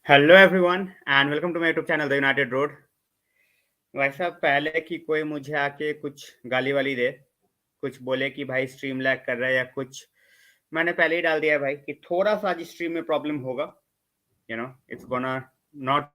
Hello everyone and welcome to my YouTube channel the United road. भाई साहब, पहले कि कोई मुझे आके कुछ गाली वाली दे, कुछ बोले कि भाई स्ट्रीम लैग कर रहा है या कुछ, मैंने पहले ही डाल दिया है भाई कि थोड़ा सा आज स्ट्रीम में प्रॉब्लम होगा। It's gonna not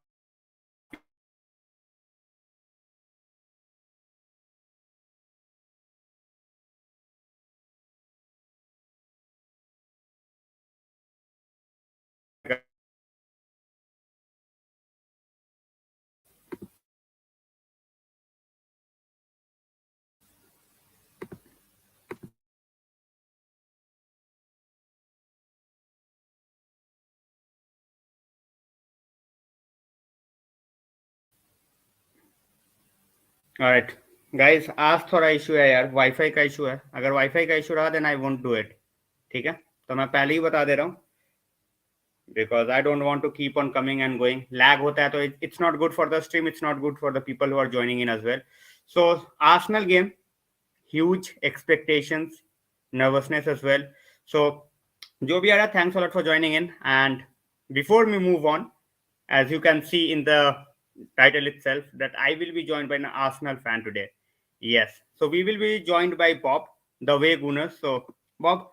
alright guys, आज थोड़ा इशू है यार, वाईफाई का इशू है। अगर वाईफाई का इशू रहा then I won't do it. ठीक है, तो मैं पहले ही बता दे रहा हूँ because I don't want to keep on coming and going. Lag hota hai, so it's not good for the stream. It's not good for the people who are joining in as well. So Arsenal game, huge expectations, nervousness as well. So jo bhi aa raha, thanks a lot for joining in. And before we move on, as you can see in the title itself, that I will be joined by an Arsenal fan today. Yes, so we will be joined by Bob, the way Gunners. So Bob,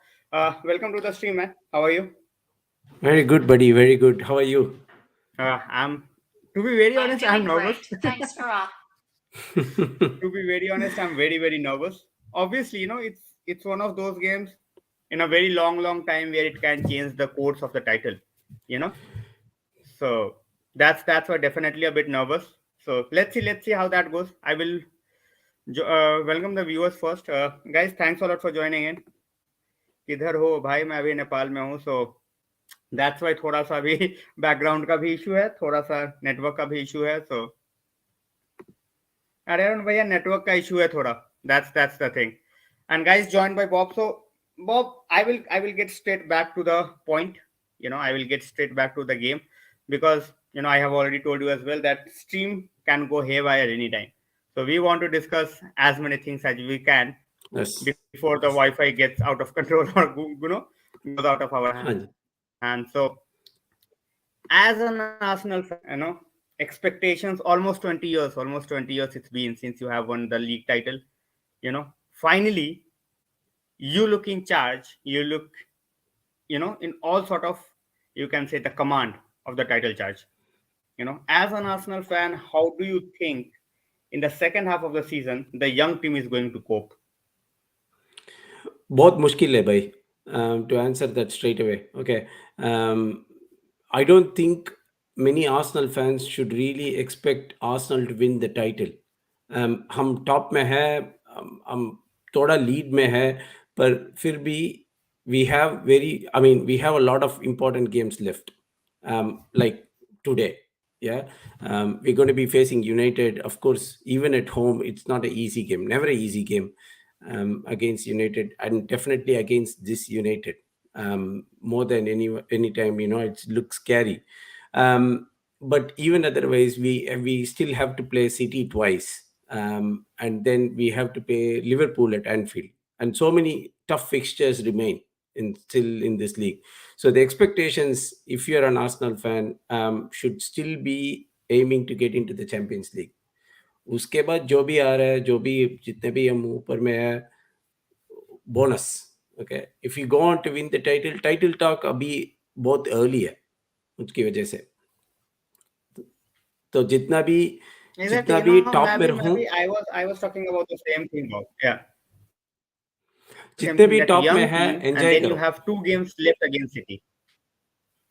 welcome to the stream, man. How are you? Very good, buddy. Very good. How are you? I'm, to be very honest, I'm nervous. Great. Thanks for To be very honest, I'm very very nervous. Obviously, it's one of those games in a very long time where it can change the course of the title. You know, so that's why definitely a bit nervous. So let's see how that goes. I will welcome the viewers first. Guys, thanks a lot for joining in. किधर हो भाई? मैं अभी नेपाल में हूँ, so that's why थोड़ा सा भी बैकग्राउंड का भी इशू है, थोड़ा सा नेटवर्क का भी इशू है। सो अरे अरुण भैया, नेटवर्क का इशू है थोड़ा, that's the thing. And guys joined bye Bob. So Bob, I will get straight back to the point. I will get straight back to the game because I have already told you as well that stream can go haywire anytime. So we want to discuss as many things as we can Yes. before the Wi-Fi gets out of control or goes out of our hand. हाँ So as an Arsenal fan, expectations, almost 20 years it's been since you have won the league title. Finally, you look in charge, you look, in all sort of, you can say, the command of the title charge. As an Arsenal fan, how do you think in the second half of the season the young team is going to cope? बहुत मुश्किल है भाई. To answer that straight away. Okay. I don't think many Arsenal fans should really expect Arsenal to win the title. हम top में है, हम थोड़ा lead में है, पर फिर भी we have a lot of important games left, like today. Yeah. We're going to be facing United, of course. Even at home, it's not an easy game, never an easy game, against United, and definitely against this United, more than any time. It looks scary. But even otherwise, we still have to play City twice, and then we have to play Liverpool at Anfield, and so many tough fixtures remain still in this league. So the expectations, if you're an Arsenal fan, should still be aiming to get into the Champions League. उसके बाद जो भी आ रहा है, जो भी जितने भी हम ऊपर में है, bonus. Okay, if you go on to win the title talk अभी बहुत अर्ली है उसकी वजह से. तो जितना भी टॉप में रहूं, I was talking about the same thing, Bob. Yeah. Same जितने thing, भी that टॉप में young है team, and enjoy then you करो. have 2 games left against City.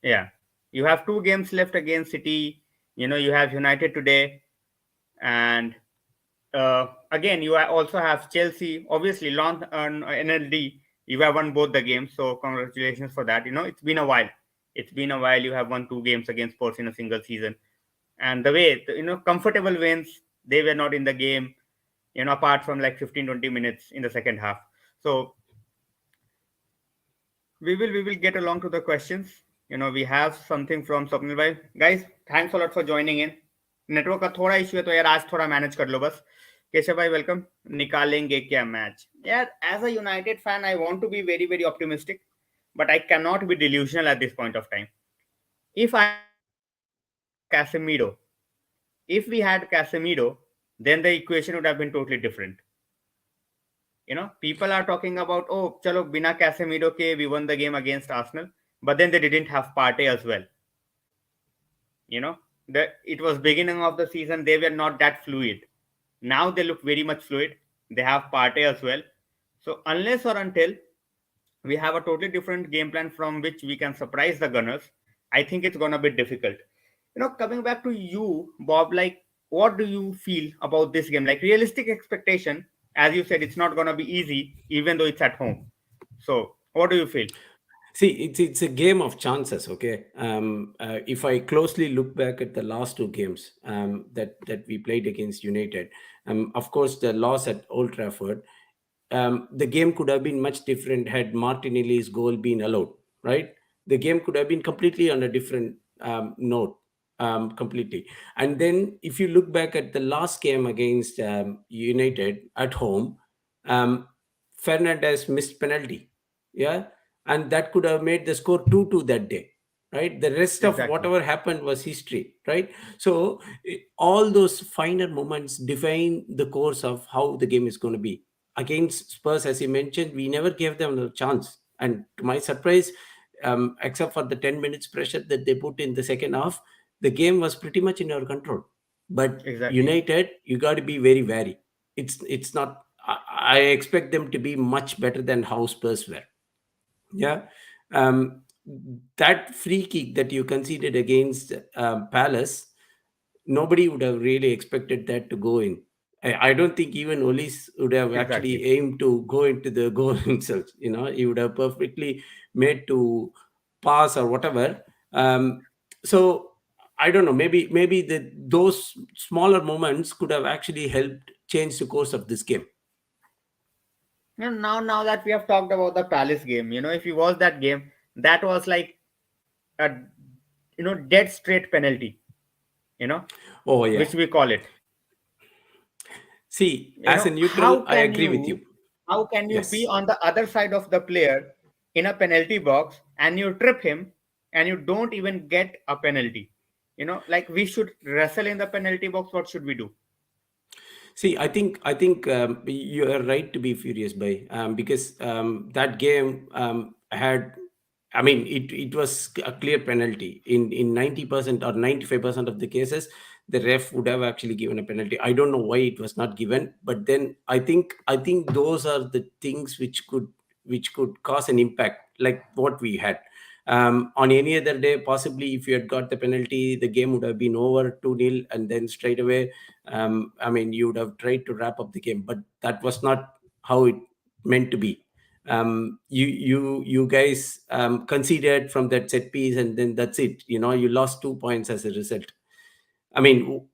Yeah, you have 2 games left against City. You have United today, and again you also have Chelsea. Obviously, long NLD, you have won both the games, so congratulations for that. It's been a while. It's been a while. You have won 2 games against Spurs in a single season, and the way comfortable wins, they were not in the game. Apart from like 15-20 minutes in the second half. So we will get along to the questions. We have something from Swapnil bhai. Guys, thanks a lot for joining in. Network का थोड़ा issue है, तो यार आज थोड़ा manage कर लो बस. केशव भाई वेलकम. निकालेंगे क्या मैच? यार, as a United fan I want to be very very optimistic, but I cannot be delusional at this point of time. If I am Casemiro. If we had Casemiro, then the equation would have been totally different. People are talking about, oh, chalo, bina Casemiro ke, we won the game against Arsenal, but then they didn't have Partey as well. You know, it was beginning of the season, they were not that fluid. Now they look very much fluid. They have Partey as well. So unless or until we have a totally different game plan from which we can surprise the Gunners, I think it's gonna be difficult. Coming back to you, Bob, like what do you feel about this game? Like realistic expectation, as you said, it's not gonna be easy, even though it's at home. So what do you feel? See, it's a game of chances. Okay, if I closely look back at the last two games that we played against United, of course the loss at Old Trafford, the game could have been much different had Martinelli's goal been allowed. Right, the game could have been completely on a different note. Completely. And then if you look back at the last game against United at home, um, Fernandez missed penalty. Yeah, and that could have made the score 2-2 that day. Right, the rest of Exactly. whatever happened was history. Right, so all those finer moments define the course of how the game is going to be. Against Spurs, as you mentioned, we never gave them a chance, and to my surprise, except for the 10 minutes pressure that they put in the second half, the game was pretty much in our control. But Exactly. United, you got to be very wary. It's not. I expect them to be much better than how Spurs were. Yeah. Um, that free kick that you conceded against Palace, nobody would have really expected that to go in. I don't think even Olis would have actually Exactly. aimed to go into the goal himself. He would have perfectly made to pass or whatever. So I don't know. Maybe those smaller moments could have actually helped change the course of this game. Now that we have talked about the Palace game, if you watch that game, that was like a dead straight penalty, you know, Oh yeah. which we call it. See, you as a know how neutral, I can agree with you you. how can you be Yes. on the other side of the player in a penalty box and you trip him and you don't even get a penalty? Like we should wrestle in the penalty box. What should we do? See, I think you are right to be furious by because that game had. I mean, it was a clear penalty in 90% or 95% of the cases. The ref would have actually given a penalty. I don't know why it was not given, but then I think those are the things which could cause an impact like what we had. On any other day, possibly if you had got the penalty, the game would have been over 2-0, and then straight away, I mean, you would have tried to wrap up the game, but that was not how it meant to be. You guys conceded from that set piece, and then that's it. You lost 2 points as a result. I mean,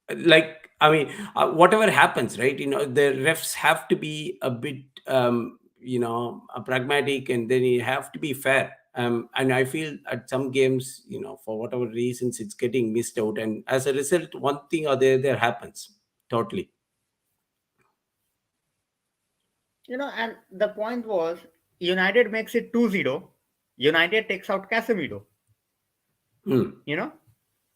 whatever happens, right? The refs have to be a bit, pragmatic, and then you have to be fair. And I feel at some games, for whatever reasons, it's getting missed out, and as a result, one thing or the other happens. Totally. And the point was, United makes it 2-0. United takes out Casemiro. Hmm. you know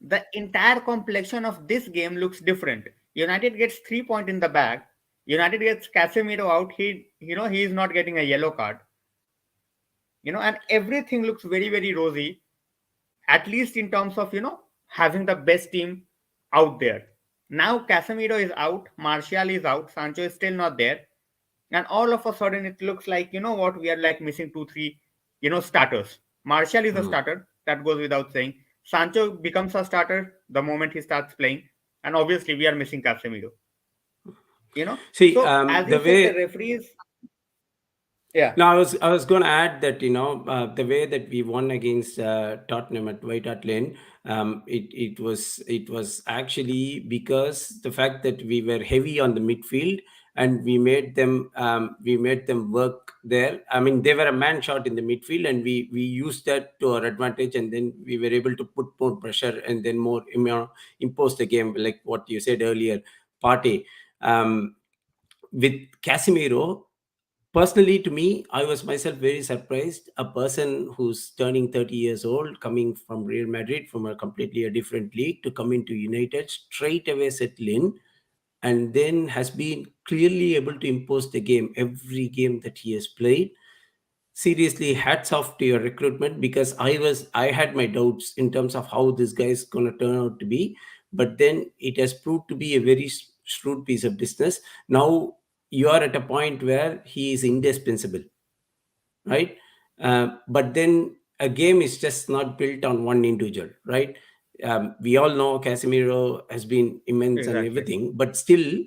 the entire complexion of this game looks different. United gets 3 points in the bag. United gets Casemiro out. He is not getting a yellow card. And everything looks very, very rosy, at least in terms of, having the best team out there. Now Casemiro is out, Martial is out, Sancho is still not there. And all of a sudden it looks like, what, we are like missing two, three, starters. Martial is a Hmm. starter, that goes without saying. Sancho becomes a starter the moment he starts playing. And obviously we are missing Casemiro. See, So as you the said, the way. referees, yeah. No, I was going to add that the way that we won against Tottenham at White Hart Lane, it was actually because the fact that we were heavy on the midfield, and we made them work there. I mean, they were a man short in the midfield, and we used that to our advantage, and then we were able to put more pressure and then more impose the game, like what you said earlier, party with Casemiro. Personally, to me, I was myself very surprised. A person who's turning 30 years old, coming from Real Madrid, from a completely a different league, to come into United, straight away settle in, and then has been clearly able to impose the game every game that he has played. Seriously, hats off to your recruitment, because I had my doubts in terms of how this guy is going to turn out to be, but then it has proved to be a very shrewd piece of business. Now you are at a point where he is indispensable, right? But then a game is just not built on one individual, right? We all know Casemiro has been immense and Exactly. everything, but still,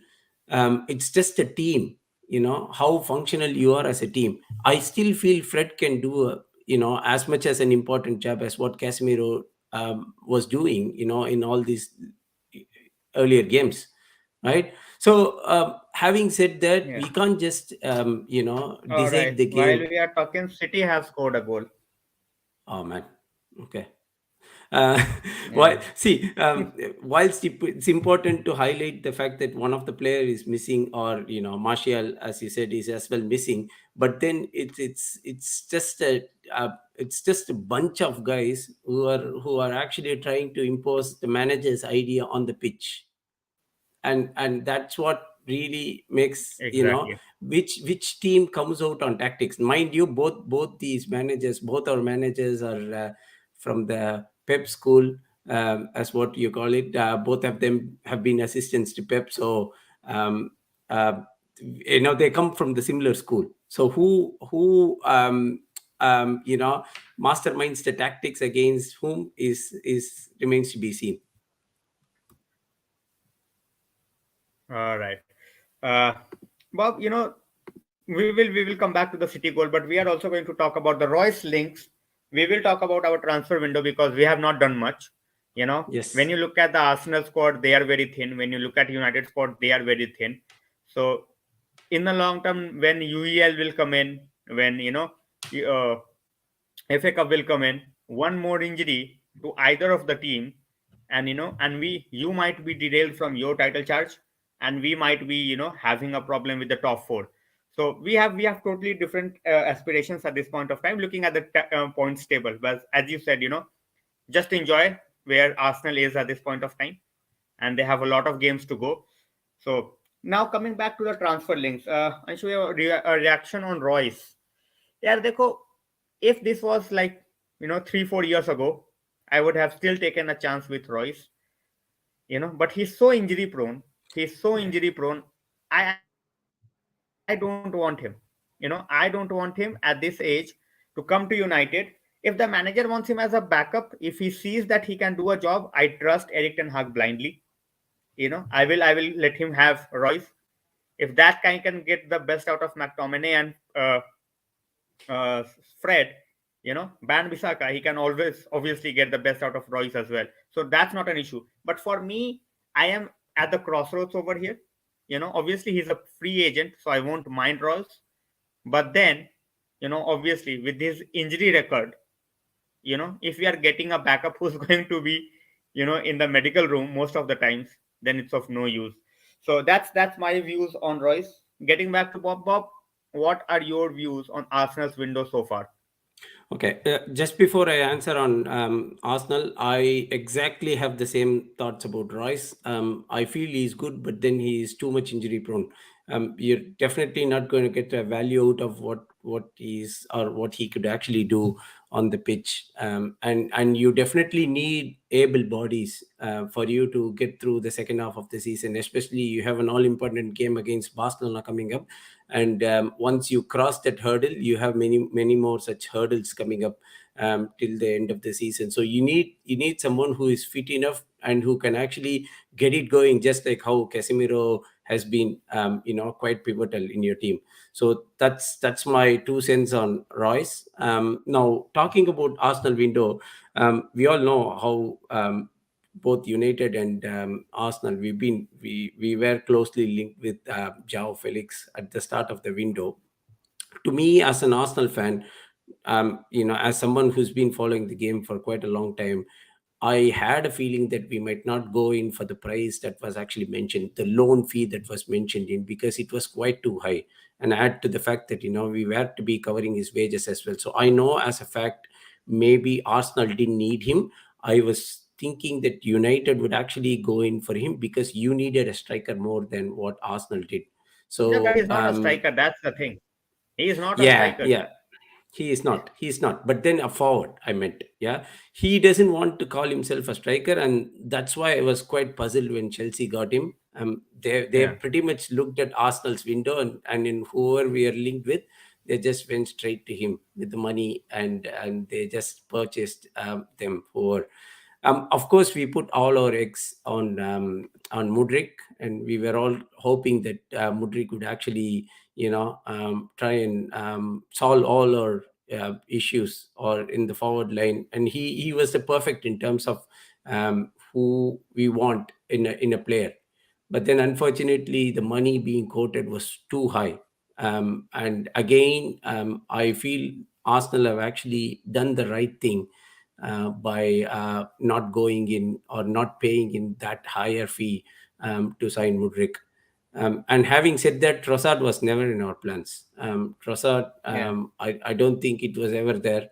it's just a team. You know how functional you are as a team. I still feel Fred can do as much as an important job as what Casemiro was doing. In all these earlier games, right? So, having said that, Yeah. we can't just All decide right. the While game. we are talking, City has scored a goal. Oh man, okay. Uh, Yeah. while see, whilst it's important to highlight the fact that one of the player is missing, or Martial, as you said, is as well missing. But then it's just a bunch of guys who are actually trying to impose the manager's idea on the pitch, and that's what really makes Exactly. which team comes out on tactics. Mind you, both these managers, both our managers are from the Pep school, as what you call it. Both of them have been assistants to Pep, so um, uh, they come from the similar school. So who masterminds the tactics against whom is remains to be seen. All right. Uh, Bob, we will come back to the City goal, but we are also going to talk about the Royce links. We will talk about our transfer window because we have not done much. When Yes. you look at the Arsenal squad, they are very thin. When you look at United squad, they are very thin. So in the long term, when UEL will come in, when FA Cup will come in, one more injury to either of the team, and you might be derailed from your title charge, and we might be having a problem with the top four. So we have totally different aspirations at this point of time. Looking at the points table, but as you said, just enjoy where Arsenal is at this point of time, and they have a lot of games to go. So now coming back to the transfer links, I show you a reaction on Royce. Yeah, देखो, if this was like 3-4 years ago, I would have still taken a chance with Royce. But he's so injury prone. He's so injury prone. I don't want him. I don't want him at this age to come to United. If the manager wants him as a backup, if he sees that he can do a job, I trust Eric Ten Hag blindly. I will let him have Royce. If that guy can get the best out of McTominay and uh, Fred, Ban Bisaka, he can always obviously get the best out of Royce as well. So that's not an issue. But for me, I am at the crossroads over here. Obviously he's a free agent, so I won't mind Royce. But then, obviously with his injury record, if we are getting a backup who's going to be, in the medical room most of the times, then it's of no use. So that's my views on Royce. Getting back to Bob, what are your views on Arsenal's window so far? Okay, just before I answer on Arsenal, I exactly have the same thoughts about Royce. I feel he's good, but then he is too much injury prone. You're definitely not going to get a value out of what he's or what he could actually do on the pitch. And you definitely need able bodies for you to get through the second half of the season. Especially you have an all important game against Barcelona coming up, and once you cross that hurdle, you have many more such hurdles coming up till the end of the season. So you need someone who is fit enough and who can actually get it going, just like how Casemiro has been quite pivotal in your team. So that's my 2 cents on Royce. Now, talking about Arsenal window, we all know how both United and Arsenal, we were closely linked with Joao Felix at the start of the window. To me, as an Arsenal fan, as someone who's been following the game for quite a long time, I had a feeling that we might not go in for the price that was actually mentioned, the loan fee that was mentioned in, because it was quite too high. And add to the fact that, we were to be covering his wages as well. So I know as a fact, maybe Arsenal didn't need him. I was thinking that United would actually go in for him because you needed a striker more than what Arsenal did. Yeah, but So, he's not a striker. That's the thing. He is not a yeah, striker. yeah. He is not. He's not. But then a forward, I meant. Yeah. He doesn't want to call himself a striker. And that's why I was quite puzzled when Chelsea got him. They Yeah, pretty much looked at Arsenal's window, and in whoever we are linked with, they just went straight to him with the money, and they just purchased them over. Of course, we put all our eggs on Mudrik, and we were all hoping that Mudrik would actually, try and solve all our issues or in the forward line. And he was the perfect in terms of who we want in a player. But then, unfortunately, the money being quoted was too high. And again, I feel Arsenal have actually done the right thing by not going in or not paying in that higher fee to sign Mudrik. And having said that, Trossard was never in our plans. Trossard, yeah, I don't think it was ever there.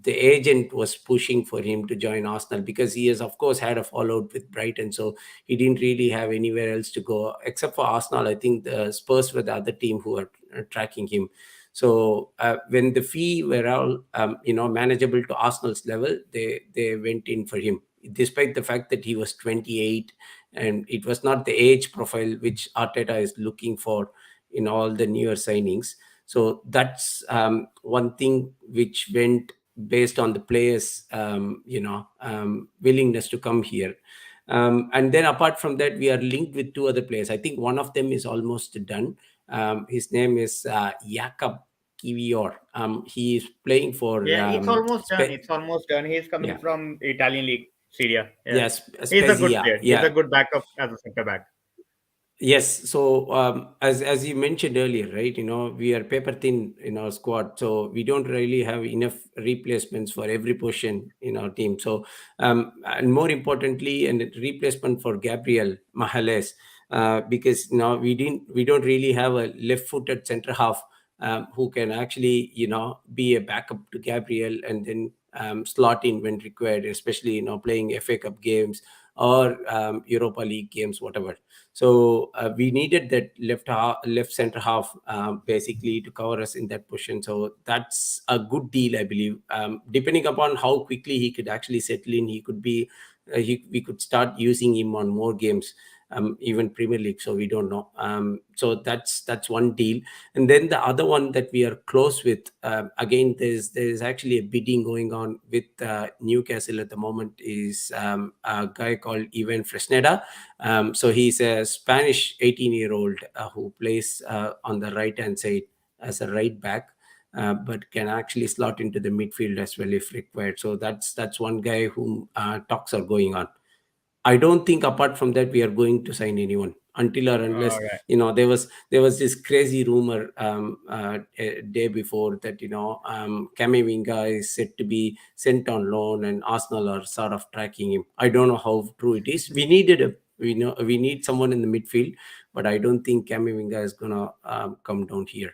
The agent was pushing for him to join Arsenal because he has, of course, had a fallout with Brighton. So he didn't really have anywhere else to go except for Arsenal. I think the Spurs were the other team who were tracking him. So when the fee were all manageable to Arsenal's level, they went in for him, despite the fact that he was 28, and it was not the age profile which Arteta is looking for in all the newer signings. So that's one thing which went based on the players, willingness to come here. And then apart from that, we are linked with two other players. I think one of them is almost done. His name is Jakob Kivior. He is playing for yeah. It's almost done. It's almost done. He's coming yeah, from Italian league, Syria. Yeah, yes, he's a good Spezia. player. He's a Yeah. good backup as a centre back. Yes. So, as you mentioned earlier, right? We are paper thin in our squad, so we don't really have enough replacements for every position in our team. So, and more importantly, and replacement for Gabriel Mahales, because now we don't really have a left-footed centre half who can actually, be a backup to Gabriel and then slot in when required, especially playing FA Cup games or Europa League games, whatever. So we needed that left center half basically to cover us in that position. So that's a good deal, I believe. Depending upon how quickly he could actually settle in, he could be. We could start using him on more games, even Premier League. So we don't know. So that's one deal. And then the other one that we are close with, again, there's actually a bidding going on with Newcastle at the moment. Is a guy called Ivan Fresneda. So he's a Spanish 18-year-old who plays on the right hand side as a right back. But can actually slot into the midfield as well if required. So that's one guy whom talks are going on. I don't think apart from that we are going to sign anyone until or unless All right. there was this crazy rumor a day before that Kamavinga is said to be sent on loan and Arsenal are sort of tracking him. I don't know how true it is. We need someone in the midfield, but I don't think Kamavinga is gonna come down here.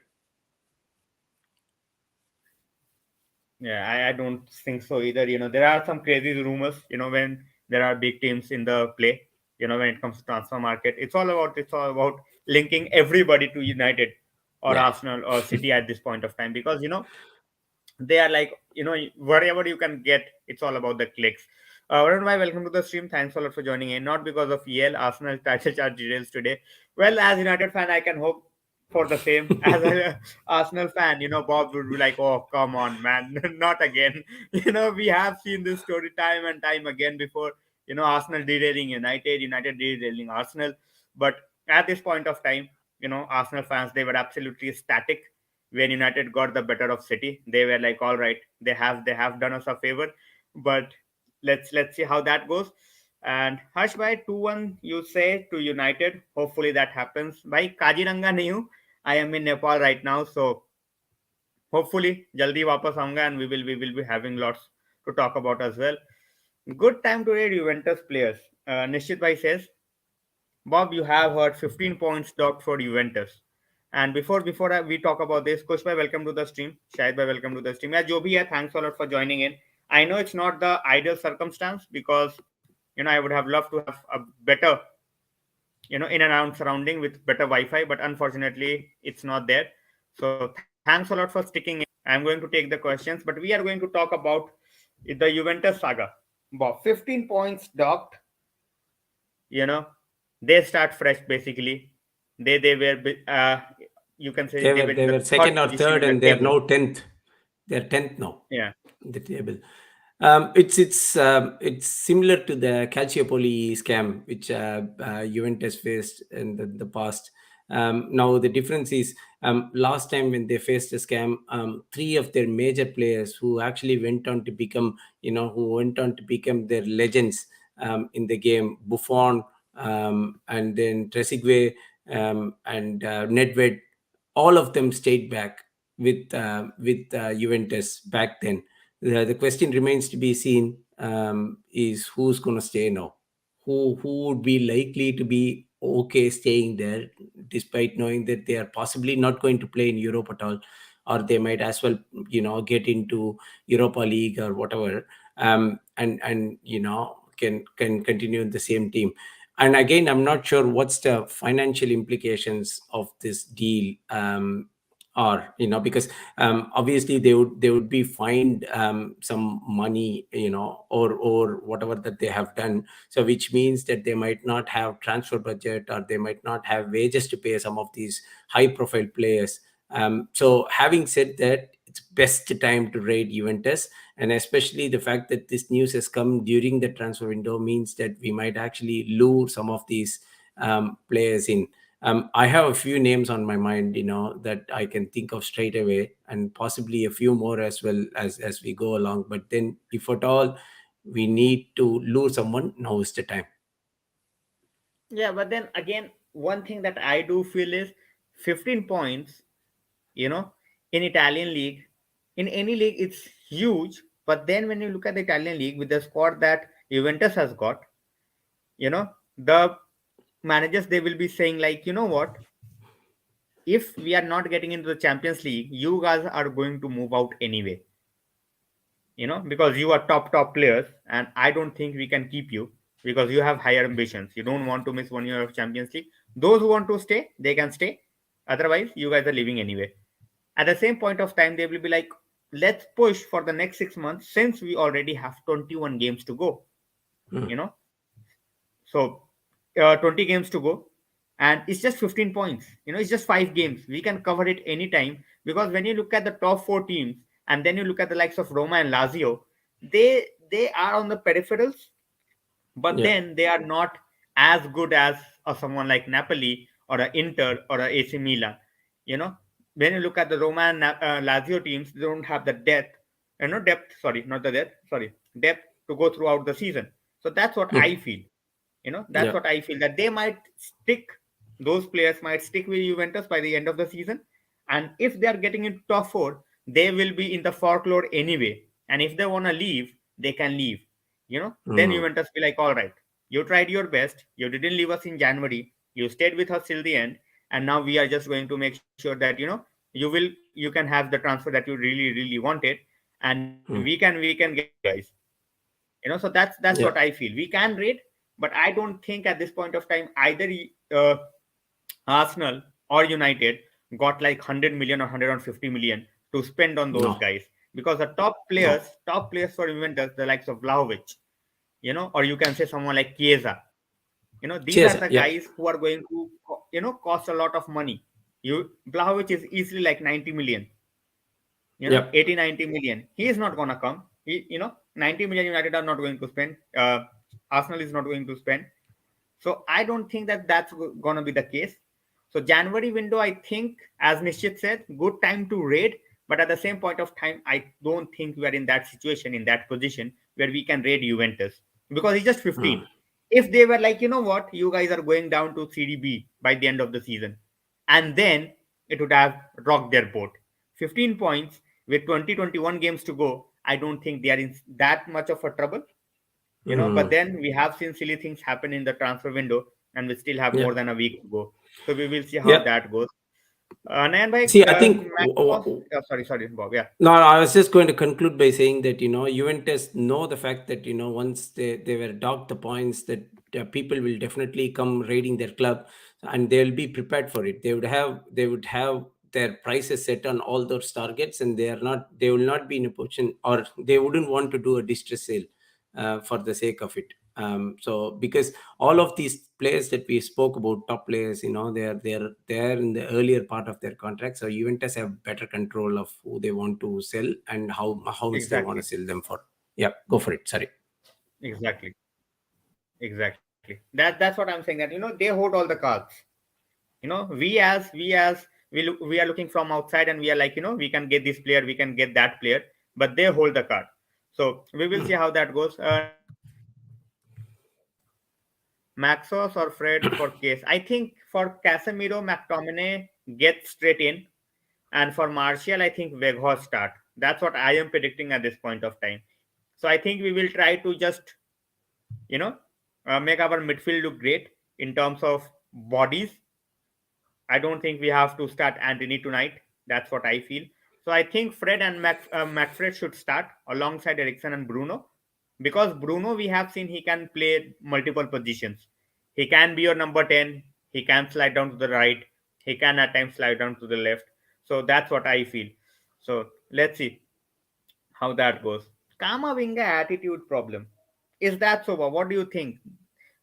Yeah, I don't think so either. There are some crazy rumors. When there are big teams in the play. When it comes to transfer market, it's all about linking everybody to United or Yeah. Arsenal or City at this point of time because they are like whatever you can get, it's all about the clicks. Varun bhai, welcome to the stream. Thanks a lot for joining in. Not because of EL Arsenal title charge details today. Well, as United fan, I can hope for the same. As a Arsenal fan, Bob would be like, oh come on man, not again. We have seen this story time and time again before. Arsenal derailing United derailing Arsenal. But at this point of time, Arsenal fans, they were absolutely ecstatic when United got the better of City. They were like, all right, they have done us a favor, but let's see how that goes. And Harsh bhai, 2-1 you say to United. Hopefully that happens. Bhai Kaziranga nahi hu. I am in Nepal right now, so hopefully jaldi wapas aunga and we will be having lots to talk about as well. Good time to rate Juventus players. Nishit Bhai says, Bob, you have heard 15 points docked for Juventus. And before we talk about this, Kush bhai, welcome to the stream. Shahid bhai, welcome to the stream. Yeah, jo bhi hai, thanks a lot for joining in. I know it's not the ideal circumstance because I would have loved to have a better in and around surrounding with better Wi-Fi, but unfortunately it's not there. So thanks a lot for sticking in. I'm going to take the questions, but we are going to talk about the Juventus saga. Bob, 15 points docked. You know, they start fresh basically. They were you can say they were in They the were third second or position third, in the and they are table. now 10th. They're 10th now Yeah. in the table. It's similar to the Calciopoli scam which Juventus faced in the past. Now the difference is, last time when they faced a scam, three of their major players who actually went on to become, who went on to become their legends in the game, Buffon, and then Trezeguet, and Nedved, all of them stayed back with Juventus back then. The question remains to be seen, is who's going to stay now, who would be likely to be okay staying there, despite knowing that they are possibly not going to play in Europe at all, or they might as well get into Europa League or whatever, and can continue in the same team. And again, I'm not sure what's the financial implications of this deal, are, because obviously they would be fined some money, or whatever that they have done. So which means that they might not have transfer budget, or they might not have wages to pay some of these high profile players. So having said that, it's best time to rate Juventus, and especially the fact that this news has come during the transfer window means that we might actually lure some of these players in. I have a few names on my mind, that I can think of straight away, and possibly a few more as well as we go along. But then, if at all we need to lure someone, now is the time. Yeah, but then again, one thing that I do feel is 15 points, you know, in Italian league, in any league, it's huge. But then when you look at the Italian league with the squad that Juventus has got, the managers they will be saying like, you know what, if we are not getting into the Champions League, you guys are going to move out anyway. Because you are top players, and I don't think we can keep you because you have higher ambitions. You don't want to miss 1 year of Champions League. Those who want to stay, they can stay. Otherwise, you guys are leaving anyway. At the same point of time, they will be like, let's push for the next 6 months since we already have 21 games to go. Hmm. You know, so 20 games to go, and it's just 15 points. It's just 5 games. We can cover it anytime because when you look at the top four teams and then you look at the likes of Roma and Lazio, they are on the peripherals, but Yeah. then they are not as good as someone like Napoli or a Inter or a AC Milan. You know, when you look at the Roma and Lazio teams, they don't have the depth. Sorry, not the depth. Sorry, depth to go throughout the season. So that's what Hmm. I feel. That's Yeah. what I feel, that they might stick. Those players might stick with Juventus by the end of the season, and if they are getting into top four, they will be in the folklore anyway. And if they want to leave, they can leave. Then Hmm. Juventus be like, all right, you tried your best, you didn't leave us in January, you stayed with us till the end, and now we are just going to make sure that you can have the transfer that you really wanted, and we Hmm. can get you guys. So that's what Yeah. I feel. We can rate, but I don't think at this point of time either uh, Arsenal or United got like 100 million or 150 million to spend on those No. guys, because the No. top players for Juventus, the likes of Vlahovic, or you can say someone like Chiesa. These are Cheers. the Yeah. guys who are going to cost a lot of money. Vlahovic is easily like 90 million, Yep. 80, 90 million. He is not gonna come. 90 million United are not going to spend. Arsenal is not going to spend. So I don't think that that's gonna be the case. So January window, I think, as Nishit said, good time to raid. But at the same point of time, I don't think we are in that situation, in that position where we can raid Juventus, because he's just Hmm. 15. If they were like, you know what, you guys are going down to CDB by the end of the season, and then it would have rocked their boat. 15 points with 20 21 games to go. I don't think they are in that much of a trouble. But Mm. then we have seen silly things happen in the transfer window, and we still have Yeah. more than a week to go. So we will see how Yeah. that goes. Nayan bhai, See, I think sorry, Bob. Yeah, no, I was just going to conclude by saying that Juventus know the fact that once they were docked the points, that people will definitely come raiding their club, and they will be prepared for it. They would have their prices set on all those targets, and they will not be in a position, or they wouldn't want to do a distress sale for the sake of it. So because all of these players that we spoke about, top players, they're in the earlier part of their contract, so Juventus have better control of who they want to sell and how much they want to exactly, sell them for. Yeah, go for it. Sorry. exactly, exactly. That's what I'm saying. That they hold all the cards. We are looking from outside, and we are like, we can get this player, we can get that player, but they hold the card. So we will see Hmm. how that goes. Maxos or Fred for case. I think for Casemiro, McTominay gets straight in, and for Martial, I think Weghorst start. That's what I am predicting at this point of time. So I think we will try to just you know make our midfield look great in terms of bodies. I don't think we have to start Anthony tonight. That's what I feel. So I think Fred and McFred should start alongside Ericsson and Bruno, because Bruno, we have seen he can play multiple positions. He can be your number 10. He can slide down to the right. He can at times slide down to the left. So that's what I feel. So let's see how that goes. Kamavinga attitude problem. Is that so? What do you think?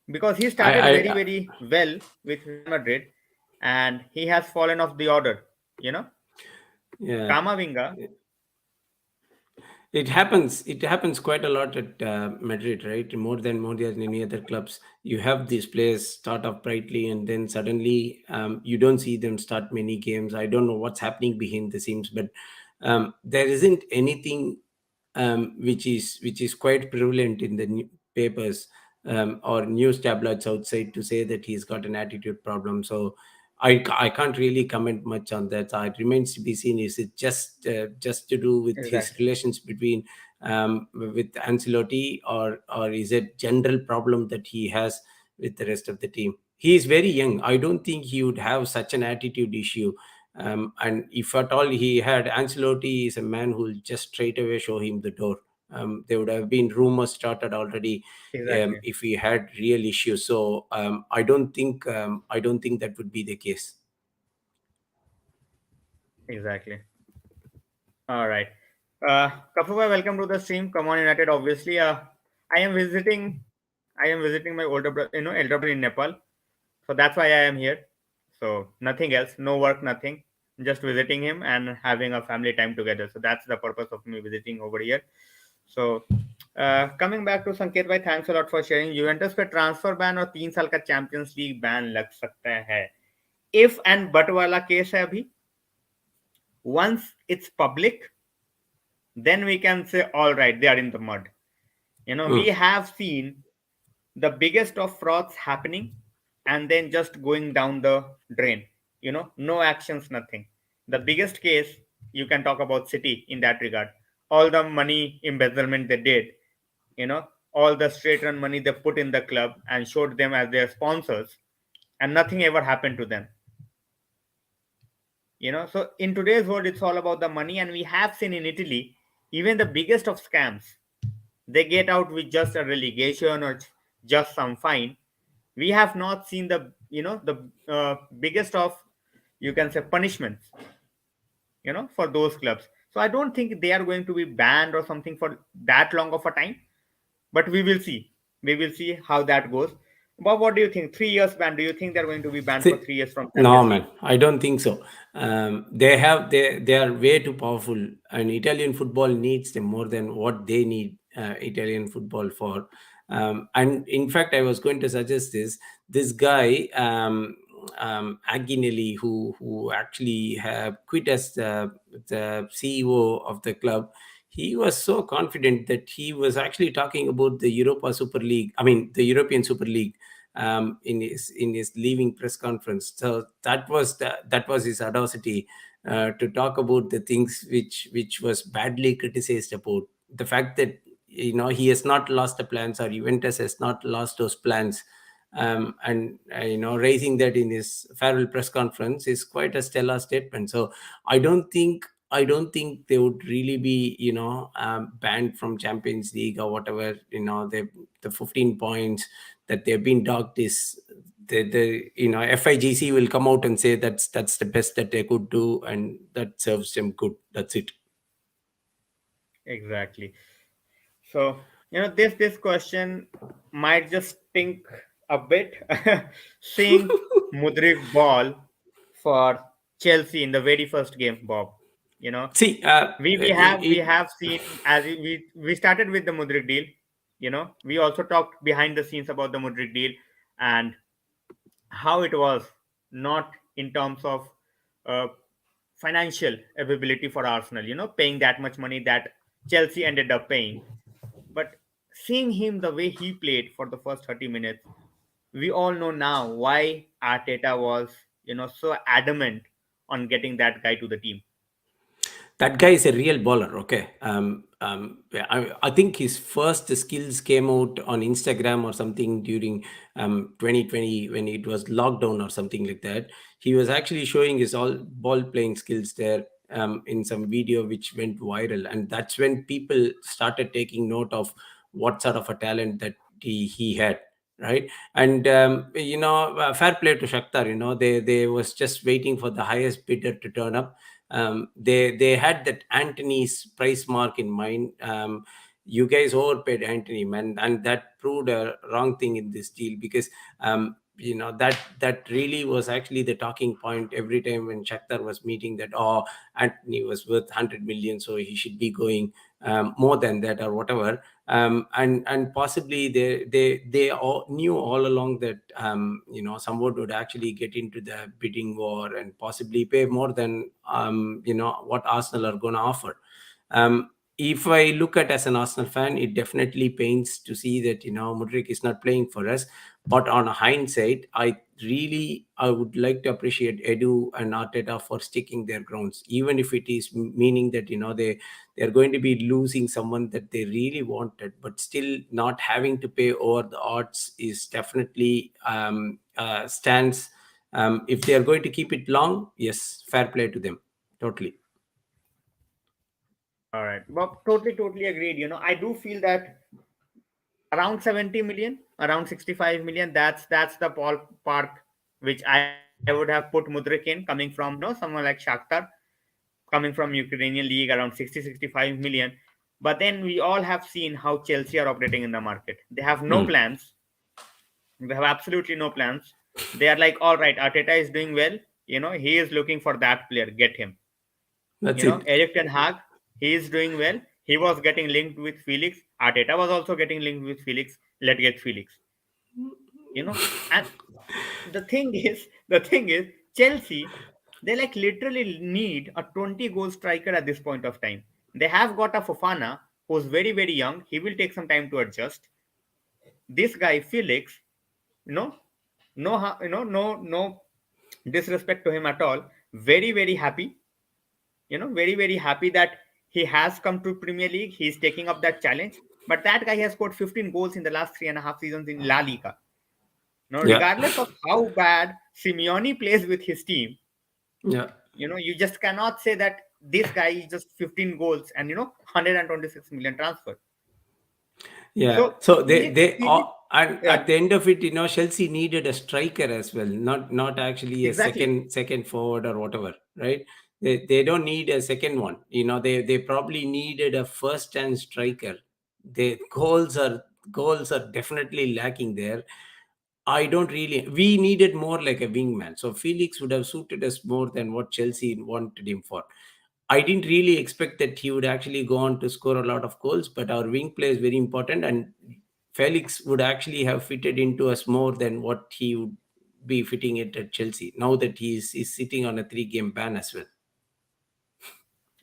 Because he I, started very, I very well with Real Madrid, and he has fallen off the order. You know, yeah. Kamavinga, It happens quite a lot at Madrid, right? More than any other clubs. You have these players start off brightly, and then suddenly you don't see them start many games. I don't know what's happening behind the scenes, but there isn't anything which is quite prevalent in the papers or news tabloids outside to say that he's got an attitude problem. So I can't really comment much on that. So it remains to be seen. Is it just to do with his exactly, relations between with Ancelotti, or is it general problem that he has with the rest of the team? He is very young. I don't think he would have such an attitude issue. And if at all he had, Ancelotti is a man who will just straight away show him the door. There would have been rumors started already exactly, if we had real issues. So I don't think that would be the case. exactly. All right. Kafuba, welcome to the stream. Come on, United. Obviously, I am visiting. I am visiting my older brother, elder brother in Nepal. So that's why I am here. So nothing else, no work, nothing. Just visiting him and having a family time together. So that's the purpose of me visiting over here. So coming back to Sanket bhai, thanks a lot for sharing. Juventus पे transfer ban और 3 साल का champions league ban लग सकता है. If and but वाला case है अभी. Once it's public, then we can say all right, they are in the mud. We Hmm. have seen the biggest of frauds happening and then just going down the drain. No actions, nothing. The biggest case, you can talk about City in that regard. All the money embezzlement they did, you know all the straight run money they put in the club and showed them as their sponsors, and nothing ever happened to them. So in today's world, it's all about the money, and we have seen in Italy, even the biggest of scams, they get out with just a relegation or just some fine. We have not seen the biggest of, you can say, punishments, for those clubs. So I don't think they are going to be banned or something for that long of a time, but we will see how that goes. Bob, what do you think? 3 years ban, do you think they're going to be banned for See, 3 years from no, Champions man, League? I don't think so. They are way too powerful, and Italian football needs them more than what they need Italian football for. And in fact, I was going to suggest this guy, Aginelli, who actually quit as the CEO of the club. He was so confident that he was actually talking about the Europa Super League. I mean, the European Super League in his leaving press conference. So that was his audacity to talk about the things which was badly criticized about. The fact that he has not lost the plans, or Juventus has not lost those plans. And raising that in his farewell press conference is quite a stellar statement. So I don't think they would really be banned from Champions League or whatever. The 15 points that they've been docked is the FIGC will come out and say that's the best that they could do, and that serves them good. That's it. Exactly. So, this question might just stink a bit. Seeing Mudrik ball for Chelsea in the very first game, Bob. You know, See, we have seen, as we started with the Mudrik deal. We also talked behind the scenes about the Mudrik deal and how it was not in terms of uh, financial availability for Arsenal. Paying that much money that Chelsea ended up paying, but seeing him the way he played for the first 30 minutes, we all know now why Arteta was, so adamant on getting that guy to the team. that guy is a real baller. Okay. Yeah, I think his first skills came out on Instagram or something during 2020, when it was lockdown or something like that. He was actually showing his all ball playing skills there, in some video which went viral, and that's when people started taking note of what sort of a talent that he had. Right. And fair play to Shakhtar. They was just waiting for the highest bidder to turn up. They had that Anthony's price mark in mind. You guys overpaid Anthony, man, and that proved a wrong thing in this deal, because that really was actually the talking point every time when Shakhtar was meeting, that Anthony was worth 100 million, so he should be going more than that or whatever. And possibly they all knew all along that someone would actually get into the bidding war and possibly pay more than what Arsenal are going to offer. If I look at as an Arsenal fan, it definitely pains to see that Mudrik is not playing for us. But on hindsight, I would like to appreciate Edu and Arteta for sticking their grounds, even if it is meaning that they're going to be losing someone that they really wanted, but still not having to pay over the odds is definitely stands. If they are going to keep it long, yes, fair play to them, totally. All right. Well, totally agreed. I do feel that around 70 million, around 65 million, that's the ballpark which I would have put Mudrik in, coming from, someone like Shakhtar, coming from Ukrainian league, around 60-65 million. But then we all have seen how Chelsea are operating in the market. They have no Hmm. plans. They have absolutely no plans. They are like, all right, Arteta is doing well. He is looking for that player. Get him. That's it. Eric Ten Hag, he is doing well. He was getting linked with Felix. Arteta was also getting linked with Felix. Let's get Felix. And the thing is, Chelsea, they like literally need a 20 goal striker at this point of time. They have got a Fofana who's very, very young. He will take some time to adjust. This guy, Felix, you know, no disrespect to him at all. Very, very happy, very, very happy that he has come to Premier League. He's taking up that challenge. But that guy has scored 15 goals in the last 3.5 seasons in La Liga. Yeah. Regardless of how bad Simeone plays with his team, Yeah. you just cannot say that this guy is just 15 goals and 126 million transfer. Yeah. So So they Felix, and yeah, at the end of it, Chelsea needed a striker as well, not actually a exactly, second forward or whatever, right? They don't need a second one. They probably needed a first and striker. The goals are definitely lacking there. I don't really. We needed more like a wingman. So Felix would have suited us more than what Chelsea wanted him for. I didn't really expect that he would actually go on to score a lot of goals, but our wing play is very important, and Felix would actually have fitted into us more than what he would be fitting it at Chelsea. Now that he's sitting on a 3-game ban as well.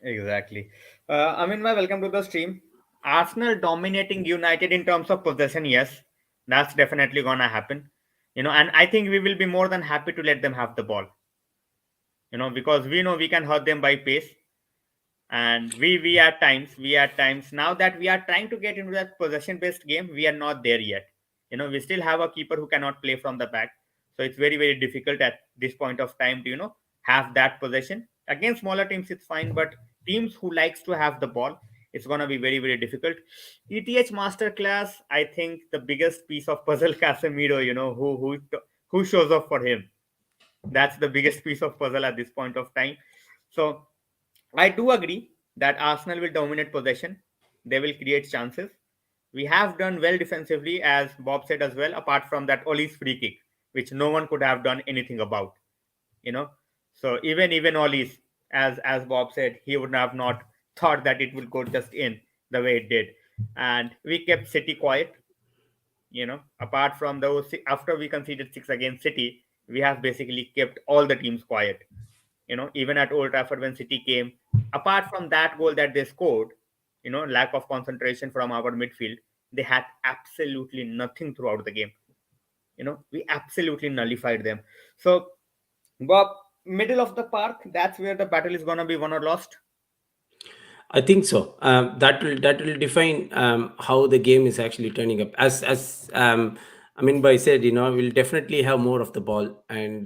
exactly. Welcome to the stream. Arsenal dominating United in terms of possession, yes, that's definitely gonna happen. And I think we will be more than happy to let them have the ball. Because we know we can hurt them by pace. And we at times, now that we are trying to get into that possession based game, we are not there yet. We still have a keeper who cannot play from the back. So it's very very difficult at this point of time to have that possession. Against smaller teams it's fine, but teams who likes to have the ball, it's going to be very very difficult. ETH masterclass, I think the biggest piece of puzzle Casemiro, who shows up for him. That's the biggest piece of puzzle at this point of time. So I do agree that Arsenal will dominate possession. They will create chances. We have done well defensively, as Bob said as well, apart from that Ollie's free kick, which no one could have done anything about. You know, so even Ollie's, as Bob said, he would have not thought that it would go just in the way it did, and we kept City quiet. Apart from those, after we conceded six against City, we have basically kept all the teams quiet. Even at Old Trafford when City came, apart from that goal that they scored, lack of concentration from our midfield, they had absolutely nothing throughout the game. We absolutely nullified them. So, Bob, middle of the park, that's where the battle is going to be won or lost. I think so. That will define how the game is actually turning up. As Amin Bhai said, we'll definitely have more of the ball, and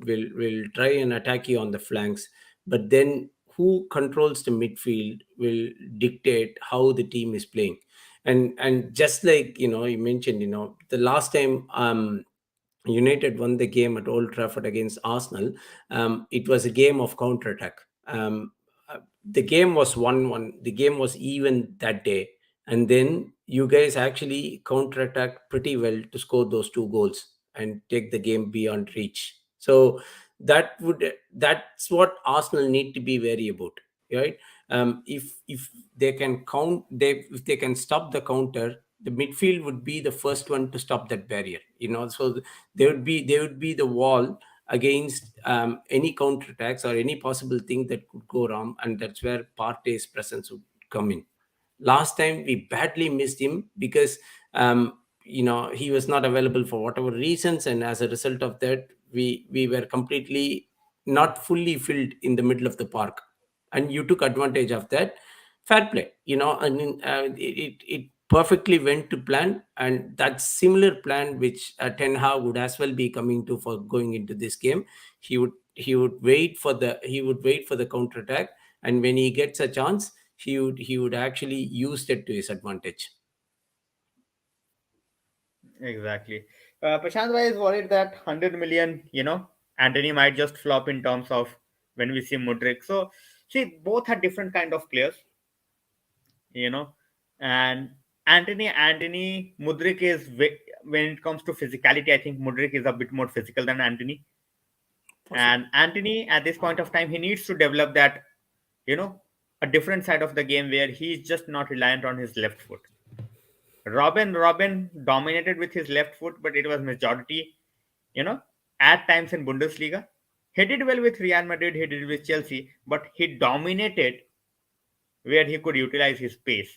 we'll try and attack you on the flanks. But then, who controls the midfield will dictate how the team is playing. And just like you mentioned, the last time United won the game at Old Trafford against Arsenal. It was a game of counter-attack. The game was 1-1. The game was even that day. And then you guys actually counter-attacked pretty well to score those two goals and take the game beyond reach. So that's what Arsenal need to be wary about, right? If they can if they can stop the counter, the midfield would be the first one to stop that barrier. So they would be the wall against any counterattacks or any possible thing that could go wrong, and that's where Partey's presence would come in. Last time we badly missed him because he was not available for whatever reasons, and as a result of that, we were completely not fully filled in the middle of the park, and you took advantage of that. Fair play, and it perfectly went to plan, and that similar plan which Ten Hag would as well be coming to for going into this game. He would wait for the counter attack, and when he gets a chance, he would actually use that to his advantage. Exactly. Prashant Bhai is worried that 100 million, Anthony might just flop in terms of when we see Mudrik. So, see, both are different kind of players, you know, and Anthony, Mudrik is, when it comes to physicality, I think Mudrik is a bit more physical than Anthony. Possible. And Anthony, at this point of time, he needs to develop that, you know, a different side of the game where he's just not reliant on his left foot. Robin dominated with his left foot, but it was majority, you know, at times in Bundesliga. He did well with Real Madrid, he did with Chelsea, but he dominated where he could utilize his pace.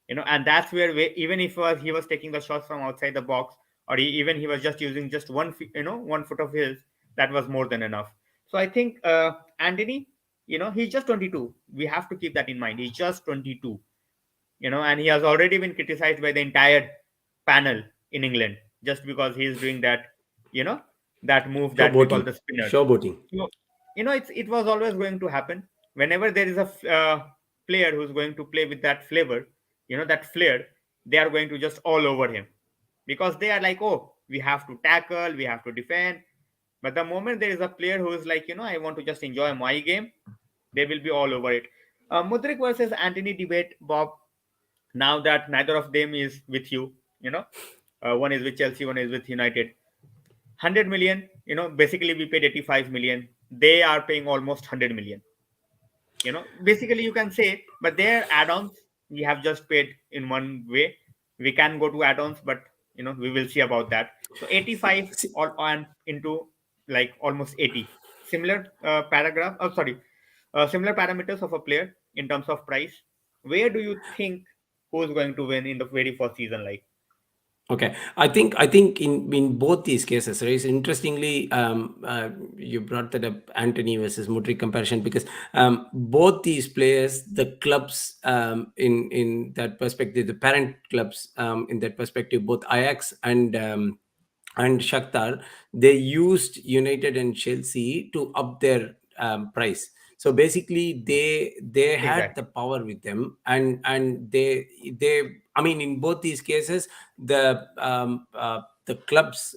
And that's where even if he was taking the shots from outside the box, or even he was just using just one foot of his, that was more than enough. So I think Anthony, he's just 22. We have to keep that in mind. He's just 22, and he has already been criticized by the entire panel in England just because he is doing that, you know, that move that we call Showboating. the spinner. Showboating. So, it was always going to happen whenever there is a player who's going to play with that flavor, that flair. They are going to just all over him because they are like, oh, we have to tackle, we have to defend. But the moment there is a player who is like, I want to just enjoy my game, they will be all over it. Mudrik versus Anthony debate, Bob. Now that neither of them is with you, one is with Chelsea, one is with United. 100 million, basically we paid 85 million. They are paying almost 100 million. Basically you can say, but their add-ons we have just paid in one way. We can go to add-ons, but we will see about that. So 85 See, or on into like almost 80. Similar paragraph. Oh, sorry, similar parameters of a player in terms of price. Where do you think who's going to win in the very first season? Like, Okay, I think in both these cases, right? Interestingly, you brought that up, Anthony versus Mudryk comparison, because both these players, the clubs, in that perspective, the parent clubs, in that perspective, both Ajax and Shakhtar, they used United and Chelsea to up their price. So basically, they had the Exactly. power with them, and they. I mean, in both these cases, the clubs,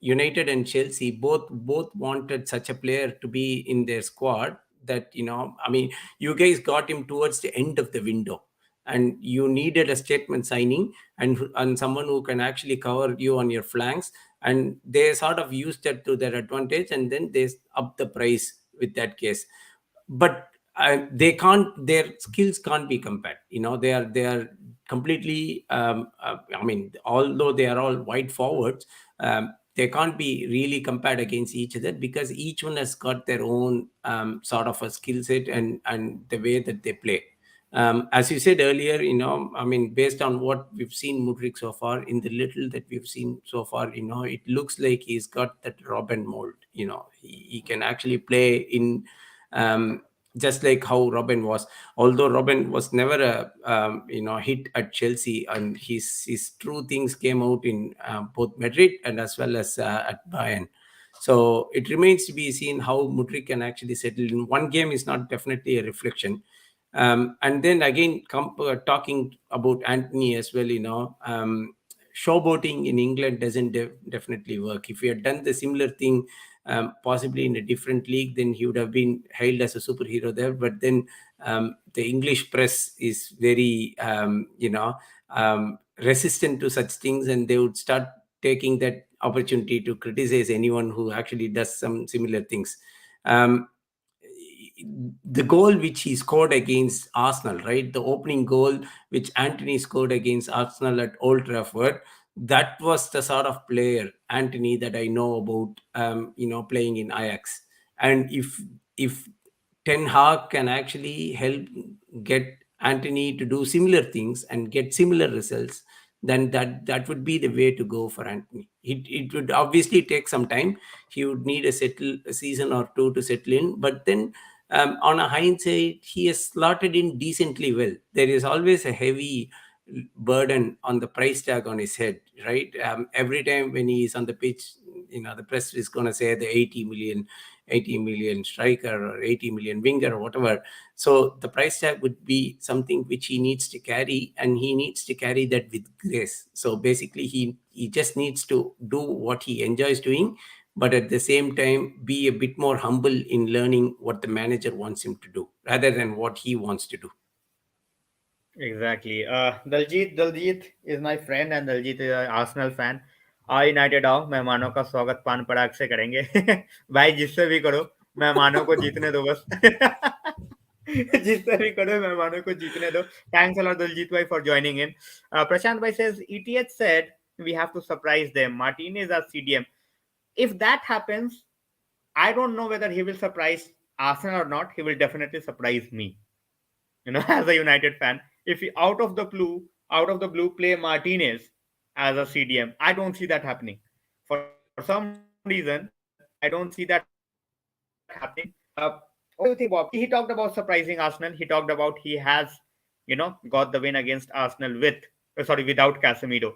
United and Chelsea, both wanted such a player to be in their squad. That, I mean, you guys got him towards the end of the window, and you needed a statement signing, and someone who can actually cover you on your flanks, and they sort of used that to their advantage, and then they up the price with that case. But they can't, their skills can't be compared. They are completely, I mean, although they are all wide forwards, they can't be really compared against each other, because each one has got their own sort of a skill set, and the way that they play. As you said earlier, I mean, based on what we've seen Mudrik so far, in the little that we've seen so far, it looks like he's got that Robin mold. He can actually play in, um, just like how Robin was. Although Robin was never a hit at Chelsea, and his true things came out in both Madrid and as well as at Bayern. So it remains to be seen how Mudrik can actually settle in. One game is not definitely a reflection. And then again, talking about Anthony as well, showboating in England doesn't definitely work. If he had done the similar thing, possibly in a different league, then he would have been hailed as a superhero there. But then the English press is very, resistant to such things, and they would start taking that opportunity to criticize anyone who actually does some similar things. Um, the goal which he scored against Arsenal, right? The opening goal which Anthony scored against Arsenal at Old Trafford, that was the sort of player, Anthony, that I know about, playing in Ajax. And if Ten Hag can actually help get Anthony to do similar things and get similar results, then that would be the way to go for Anthony. It would obviously take some time. He would need a season or two to settle in, but then, on a hindsight, he has slotted in decently well. There is always a heavy burden on the price tag on his head, right? Every time when he is on the pitch, the press is going to say the 80 million striker, or 80 million winger, or whatever. So the price tag would be something which he needs to carry, and he needs to carry that with grace. So basically, he just needs to do what he enjoys doing, but at the same time be a bit more humble in learning what the manager wants him to do rather than what he wants to do. Exactly. Daljit is my friend and Daljit is an Arsenal fan. आ United आओ, मेहमानों का स्वागत पान पराग से करेंगे। भाई जिससे भी करो, मेहमानों को जीतने दो बस। जिससे भी करो, मेहमानों को जीतने दो। Thanks a lot, Daljit bhai, for joining in. Prashant bhai says ETH said we have to surprise them. Martinez as CDM. If that happens, I don't know whether he will surprise Arsenal or not. He will definitely surprise me. As a United fan, if he out of the blue play Martinez as a CDM, I don't see that happening. For some reason, I don't see that happening. What do you think, Bob? He talked about surprising Arsenal. He talked about he has, got the win against Arsenal without Casemiro.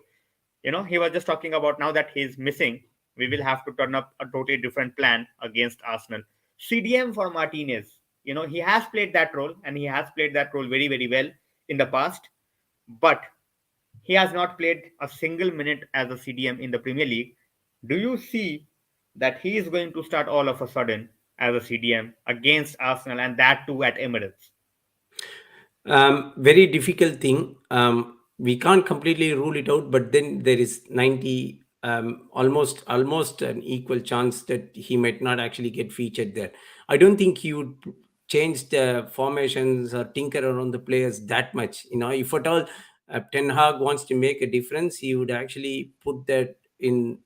He was just talking about now that he's missing, we will have to turn up a totally different plan against Arsenal. CDM for Martinez, he has played that role and he has played that role very, very well in the past, but he has not played a single minute as a CDM in the Premier League. Do you see that he is going to start all of a sudden as a CDM against Arsenal and that too at Emirates? Very difficult thing. We can't completely rule it out, but then there is 90, almost an equal chance that he might not actually get featured there. I don't think he would change the formations or tinker around the players that much. If at all Ten Hag wants to make a difference, he would actually put that in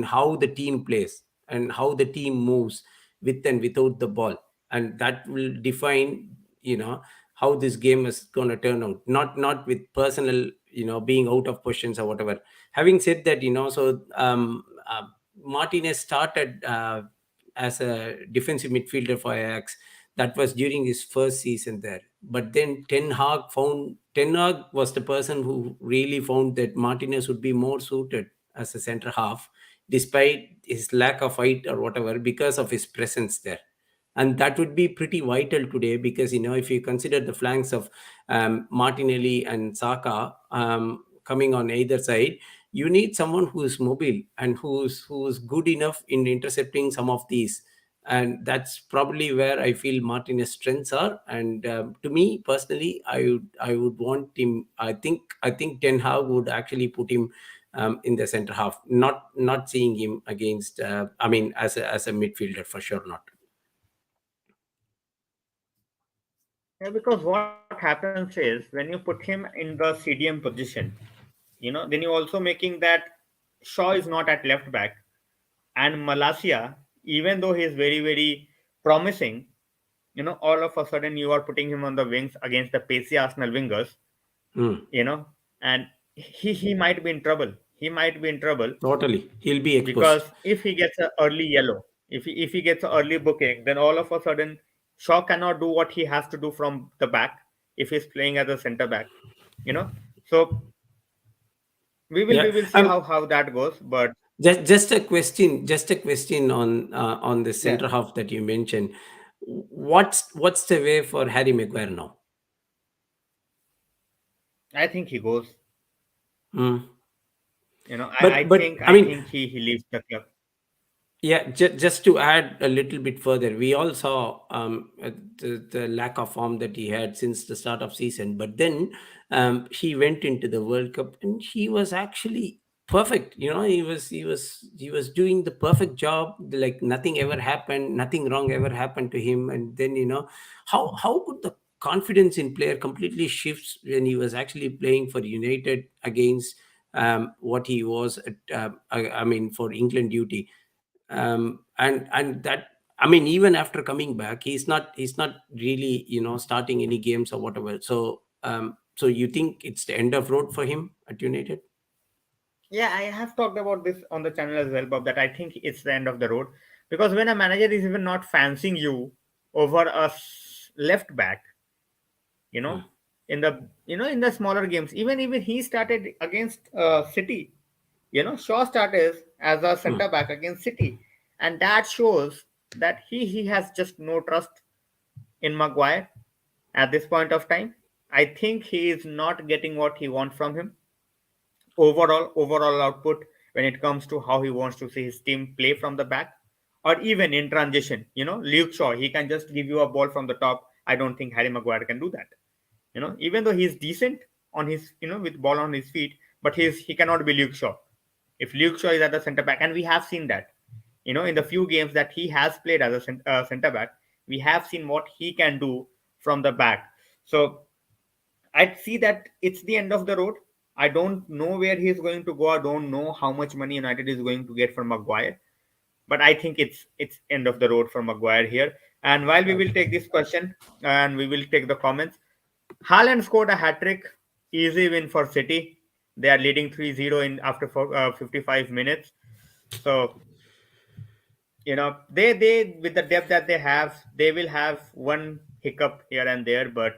how the team plays and how the team moves with and without the ball, and that will define, how this game is going to turn out. Not with personal being out of positions or whatever. Having said that, so Martinez started as a defensive midfielder for Ajax. That was during his first season there. But then Ten Hag was the person who really found that Martinez would be more suited as a center half, despite his lack of height or whatever, because of his presence there. And that would be pretty vital today, because if you consider the flanks of Martinelli and Saka coming on either side, you need someone who is mobile and who's good enough in intercepting some of these. And that's probably where I feel Martinez's strengths are. And to me personally, I would want him. I think Ten Hag would actually put him in the center half, not seeing him against. I mean, as a midfielder, for sure not. Yeah, because what happens is when you put him in the CDM position, then you're also making that Shaw is not at left back, and Malasia, even though he is very, very promising, all of a sudden you are putting him on the wings against the pacey Arsenal wingers, Mm. and he might be in trouble. He might be in trouble Totally, he'll be because exposed. if he gets an early yellow, if he gets an early booking, then all of a sudden Shaw cannot do what he has to do from the back if he's playing as a center back. You know, so we will Yeah. we will see how that goes. But Just a question on the yeah, center half that you mentioned. What's the way for Harry Maguire now? I think he goes. Mm. I But think I I mean, think he leaves the club. yeah, just to add a little bit further, we all saw the lack of form that he had since the start of season. But then he went into the World Cup and he was actually perfect. He was doing the perfect job. Like nothing ever happened, nothing wrong ever happened to him. And then how could the confidence in player completely shifts when he was actually playing for United against what he was at, I mean, for England duty. And that, I mean, even after coming back, he's not really starting any games or whatever. So you think it's the end of road for him at United? Yeah, I have talked about this on the channel as well, Bob. That I think it's the end of the road because when a manager is even not fancying you over a left back, you know Mm, in the in the smaller games, even he started against City. Shaw started as a mm, center back against City, and that shows that he has just no trust in Maguire at this point of time. I think he is not getting what he wants from him, overall output, when it comes to how he wants to see his team play from the back, or even in transition. Luke Shaw, he can just give you a ball from the top. I don't think Harry Maguire can do that. Even though he's decent on his, with ball on his feet, but he cannot be Luke Shaw. If Luke Shaw is at the center back, and we have seen that, in the few games that he has played as a center back, we have seen what he can do from the back. So I see that it's the end of the road. I don't know where he's going to go. I don't know how much money United is going to get from Maguire, but I think it's end of the road for Maguire here. And while we will okay. take this question and we will take the comments, Haaland scored a hat trick, easy win for City. They are leading 3-0 in after 55 minutes. So they with the depth that they have, they will have one hiccup here and there, but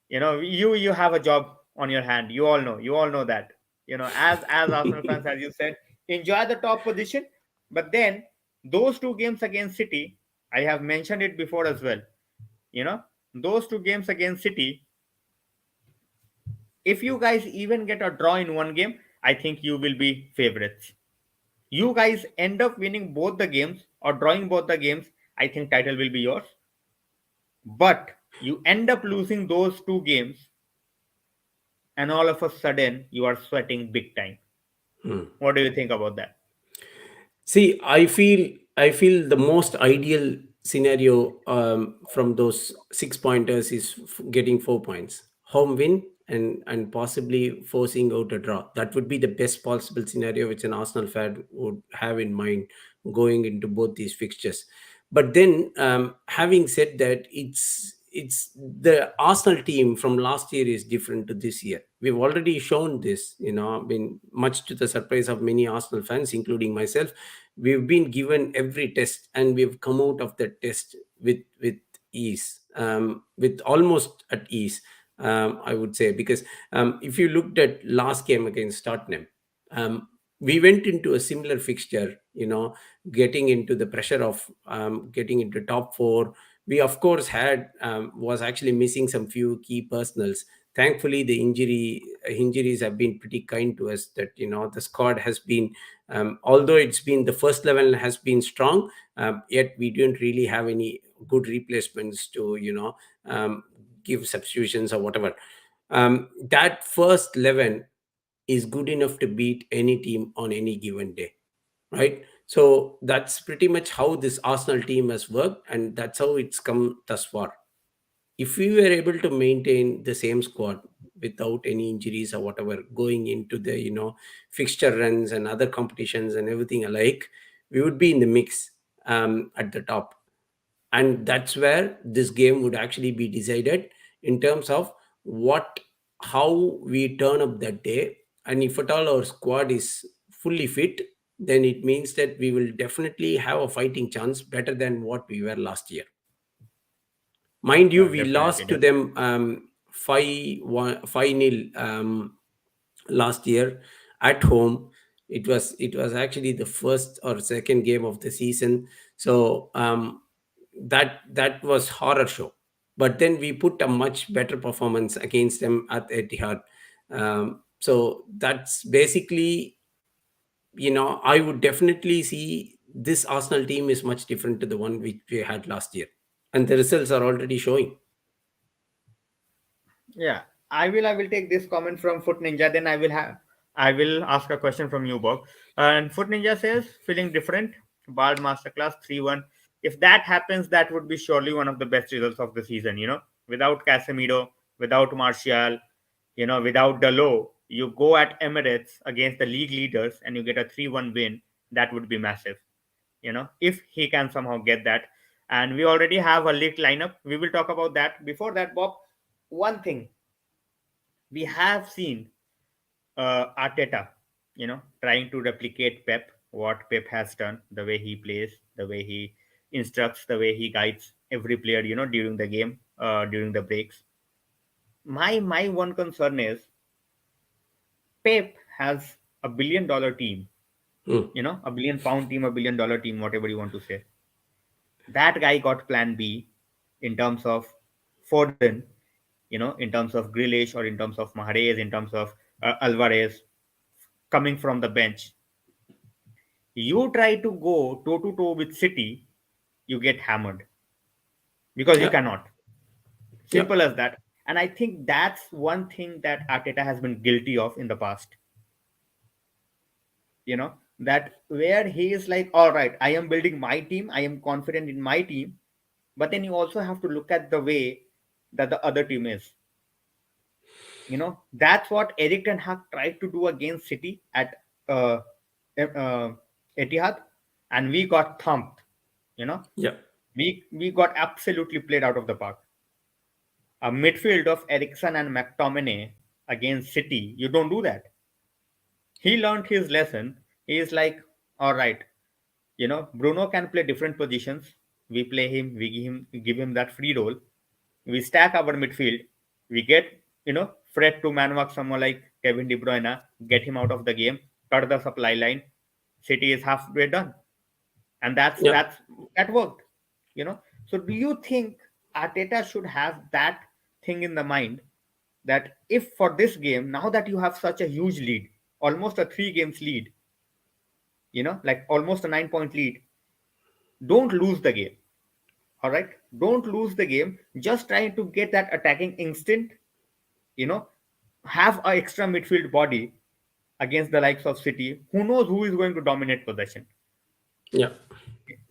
you have a job on your hand. You all know that. As Arsenal fans, as you said, enjoy the top position, but then those two games against City, I have mentioned it before as well. you know those two games against City, if you guys even get a draw in one game, I think you will be favorites. You guys end up winning both the games or drawing both the games, I think title will be yours. But you end up losing those two games, and all of a sudden you are sweating big time. Mm. What do you think about that? See, I feel the most ideal scenario from those 6 pointers is getting 4 points, home win, and possibly forcing out a draw. That would be the best possible scenario which an Arsenal fan would have in mind going into both these fixtures. But then, having said that, it's the Arsenal team from last year is different to this year. We've already shown this, I mean, much to the surprise of many Arsenal fans, including myself. We've been given every test, and we've come out of the test with ease, with almost at ease, I would say, because if you looked at last game against Tottenham, um, we went into a similar fixture, getting into the pressure of getting into top four. We of course had was actually missing some few key personals. Thankfully the injuries have been pretty kind to us, that the squad has been, although it's been the first level has been strong, yet we didn't really have any good replacements to give substitutions or whatever. That first 11 is good enough to beat any team on any given day, right? So that's pretty much how this Arsenal team has worked, and that's how it's come thus far. If we were able to maintain the same squad without any injuries or whatever, going into the fixture runs and other competitions and everything alike, we would be in the mix, at the top. And that's where this game would actually be decided, in terms of what how we turn up that day. And if at all our squad is fully fit, then it means that we will definitely have a fighting chance, better than what we were last year. Mind you, we Definitely, lost to definitely. them 5-1 5-0 last year at home. It was actually the first or second game of the season. So that was horror show. But then we put a much better performance against them at Etihad. So that's basically, I would definitely see this Arsenal team is much different to the one which we had last year, and the results are already showing. Yeah, I will take this comment from Foot Ninja. Then I will ask a question from you, Bob. And Foot Ninja says, feeling different. Bald Masterclass 3-1. If that happens, that would be surely one of the best results of the season. Without Casemiro, without Martial, without Dalot, you go at Emirates against the league leaders and you get a 3-1 win. That would be massive. If he can somehow get that. And we already have a leaked lineup. We will talk about that. Before that, Bob, one thing we have seen, Arteta, trying to replicate Pep, what Pep has done, the way he plays, the way he instructs, the way he guides every player, during the game, during the breaks. My one concern is Pep has $1 billion team, Hmm. £1 billion team, $1 billion team, whatever you want to say. That guy got plan B in terms of Foden, in terms of Grealish, or in terms of Mahrez, in terms of Alvarez coming from the bench. You try to go toe to toe with City, you get hammered because you Yeah, cannot. yeah, Simple as that. And I think that's one thing that Arteta has been guilty of in the past. That where he is like, all right, I am building my team, I am confident in my team, but then you also have to look at the way that the other team is. That's what Eric Ten Hag tried to do against City at uh, uh, Etihad, and we got thumped. You know, yeah, we got absolutely played out of the park. A midfield of Ericsson and McTominay against City, you don't do that. He learned his lesson. He is like, all right, Bruno can play different positions. We play him, we give him that free role. We stack our midfield. We get, Fred to man mark someone like Kevin De Bruyne, get him out of the game, cut the supply line. City is halfway done, and that's yeah. that's that worked. You know. So do you think Arteta should have that thing in the mind, that if for this game, now that you have such a huge lead, almost a 3 games lead, like almost a 9 point lead, don't lose the game. All right, don't lose the game. Just try to get that attacking instinct. You know, have a extra midfield body against the likes of City. Who knows who is going to dominate possession? Yeah,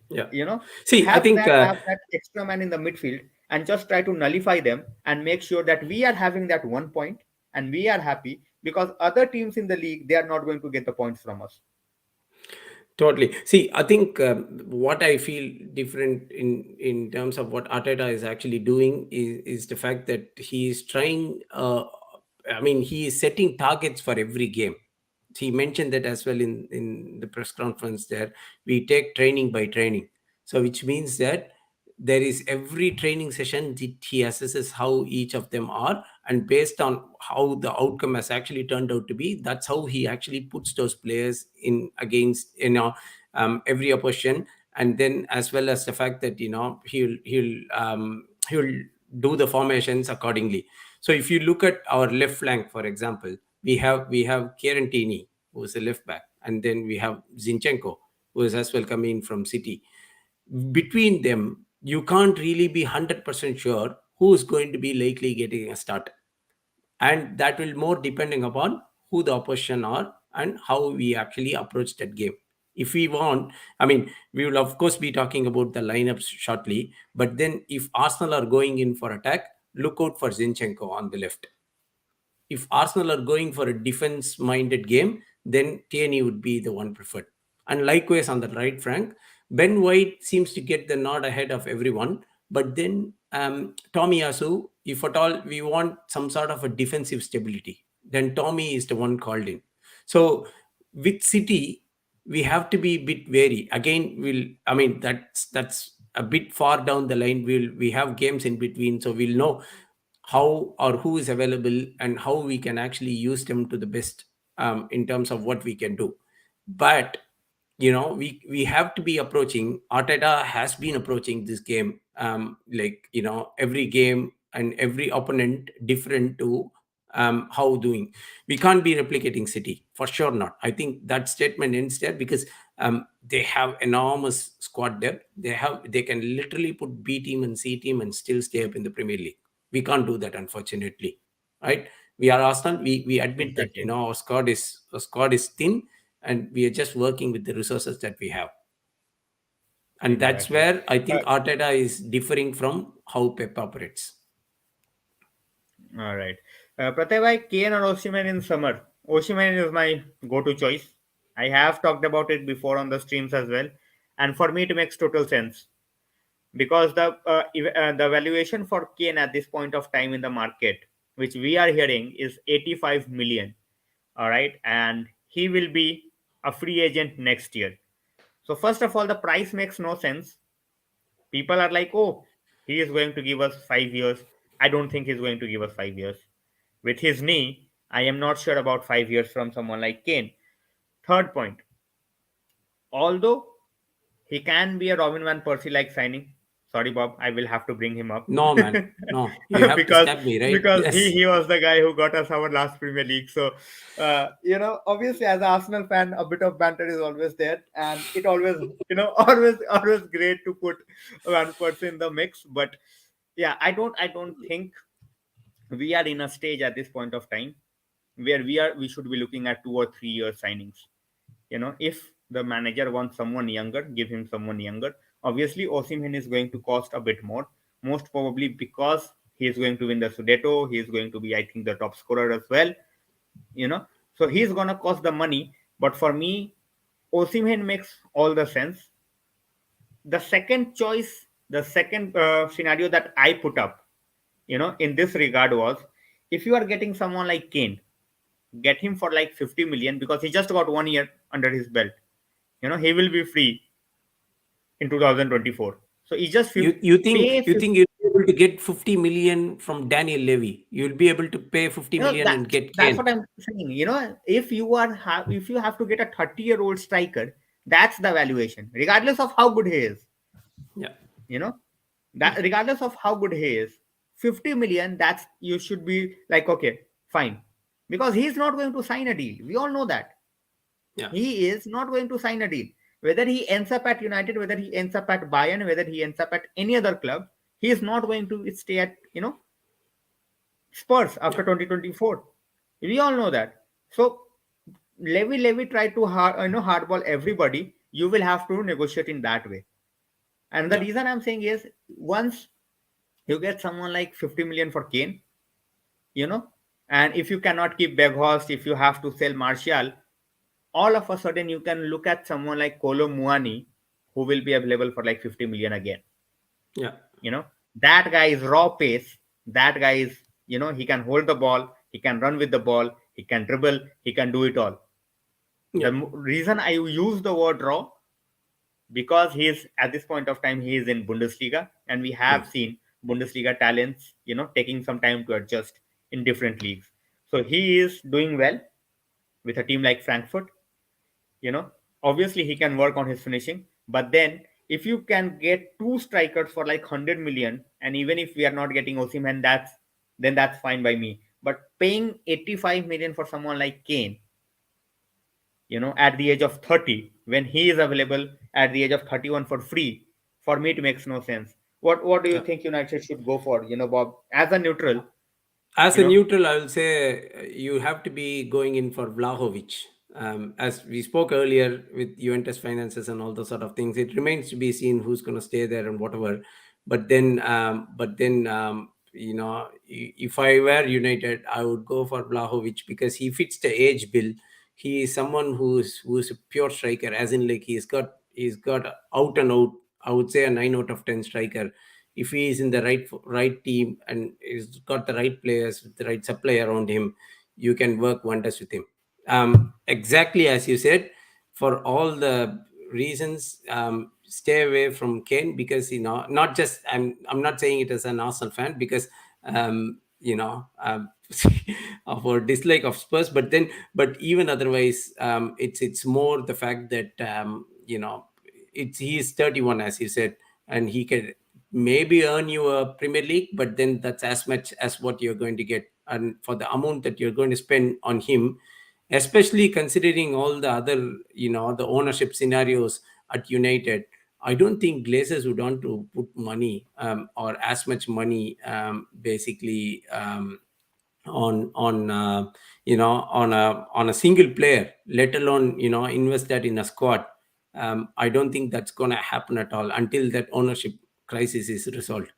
yeah. You know, See, I think, have that extra man in the midfield and just try to nullify them and make sure that we are having that 1 point and we are happy, because other teams in the league, they are not going to get the points from us. Totally. See, I think what I feel different in terms of what Arteta is actually doing is the fact that he is trying. I mean, he is setting targets for every game. He mentioned that as well in the press conference. There, we take training by training. So, which means that there is every training session that he assesses how each of them are, and based on how the outcome has actually turned out to be, that's how he actually puts those players in against every opposition. And then as well as the fact that he'll do the formations accordingly. So if you look at our left flank, for example, we have Kieran Tierney, who is a left back, and then we have Zinchenko, who is as well coming from City. Between them, you can't really be 100% sure who is going to be likely getting a start, and that will more depending upon who the opposition are and how we actually approach that game. If we want, I mean, we will of course be talking about the lineups shortly, but then if Arsenal are going in for attack, look out for Zinchenko on the left. If Arsenal are going for a defense minded game, then Tierney would be the one preferred. And likewise on the right flank, Ben White seems to get the nod ahead of everyone. But then Tomiyasu, if at all we want some sort of a defensive stability, then Tommy is the one called in. So with City, we have to be a bit wary. Again, I mean, that's a bit far down the line. We have games in between, so we'll know how or who is available and how we can actually use them to the best in terms of what we can do. But we have to be approaching. Arteta has been approaching this game like every game and every opponent different to how doing. We can't be replicating City, for sure not. I think that statement ends there, because they have enormous squad depth. They can literally put B team and C team and still stay up in the Premier League. We can't do that, unfortunately, right? We are Arsenal. We admit that Exactly. our squad is thin, and we are just working with the resources that we have. And that's Exactly. where I Uh, think Arteta is differing from how Pep operates. all right. Pratibhai, Kane or Osimhen in summer? Osimhen is my go-to choice. I have talked about it before on the streams as well, and for me, it makes total sense because the valuation for Kane at this point of time in the market, which we are hearing, is 85 million. All right, and he will be a free agent next year. So first of all, the price makes no sense. People are like, oh, he is going to give us 5 years. I don't think he's going to give us 5 years. With his knee, I am not sure about 5 years from someone like Kane. Third point, although he can be a Robin Van Persie like signing. Sorry, Bob, I will have to bring him up No, man, no, you have to because stab me, right? because he Yes. he was the guy who got us our last Premier League. So, obviously as an Arsenal fan, a bit of banter is always there, and it always always great to put Van Persie in the mix. But yeah, I don't think we are in a stage at this point of time where we should be looking at 2 or 3 year signings. If the manager wants someone younger, give him someone younger. Obviously, Osimhen is going to cost a bit more, most probably because he is going to win the Scudetto. He is going to be, I think, the top scorer as well. You know, so he's gonna cost the money. But for me, Osimhen makes all the sense. The second choice, the second scenario that I put up, in this regard was, if you are getting someone like Kane, get him for like 50 million because he just got 1 year under his belt. He will be free in 2024. So he just You think pay you 50, think you'll be able to get 50 million from Daniel Levy? You'll be able to pay 50 million and get that's Kane. what I'm saying. If you have to get a 30-year-old striker, that's the valuation, regardless of how good he is. Yeah, You know yeah, that regardless of how good he is, 50 million. That's you should be like, okay, fine, because he's not going to sign a deal. We all know that yeah, he is not going to sign a deal. Whether he ends up at United, whether he ends up at Bayern, whether he ends up at any other club, he is not going to stay at Spurs yeah, after 2024. We all know that. So Levy tried to hardball everybody. You will have to negotiate in that way. And the yeah, reason I'm saying is, once you get someone like 50 million for Kane, you know, and if you cannot keep Beghorst, if you have to sell Martial, all of a sudden you can look at someone like Kolo Muani, who will be available for like 50 million again. Yeah. You know, that guy is raw pace. That guy is, he can hold the ball, he can run with the ball, he can dribble, he can do it all. The Yeah. reason I use the word raw, because he is at this point of time he is in Bundesliga, and we have Mm. seen Bundesliga talents, taking some time to adjust in different leagues. So he is doing well with a team like Frankfurt. you know Obviously he can work on his finishing, but then if you can get two strikers for like 100 million, and even if we are not getting Osimhen, that's fine by me. But paying 85 million for someone like Kane, at the age of 30, when he is available at the age of 31 for free, for me it makes no sense. What do you Yeah. think United should go for, Bob, as a neutral? As you a know neutral, I will say you have to be going in for Vlahovic. As we spoke earlier with Juventus finances and all those sort of things, it remains to be seen who's going to stay there and whatever. If I were United, I would go for Vlahovic because he fits the age bill. He is someone who's a pure striker, as in like he's got out and out. I would say a 9 out of 10 striker. If he is in the right team and he's got the right players with the right supply around him, you can work wonders with him. Exactly as you said, for all the reasons, stay away from Kane because not just I'm not saying it as an Arsenal fan because um, you know um, of our dislike of Spurs, but even otherwise, it's more the fact that it's he is 31 as you said, and he can maybe earn you a Premier League, but then that's as much as what you're going to get. And for the amount that you're going to spend on him, especially considering all the other, the ownership scenarios at United, I don't think Glazers would want to put money or as much money basically on a single player, let alone invest that in a squad. I don't think that's going to happen at all until that ownership crisis is resolved.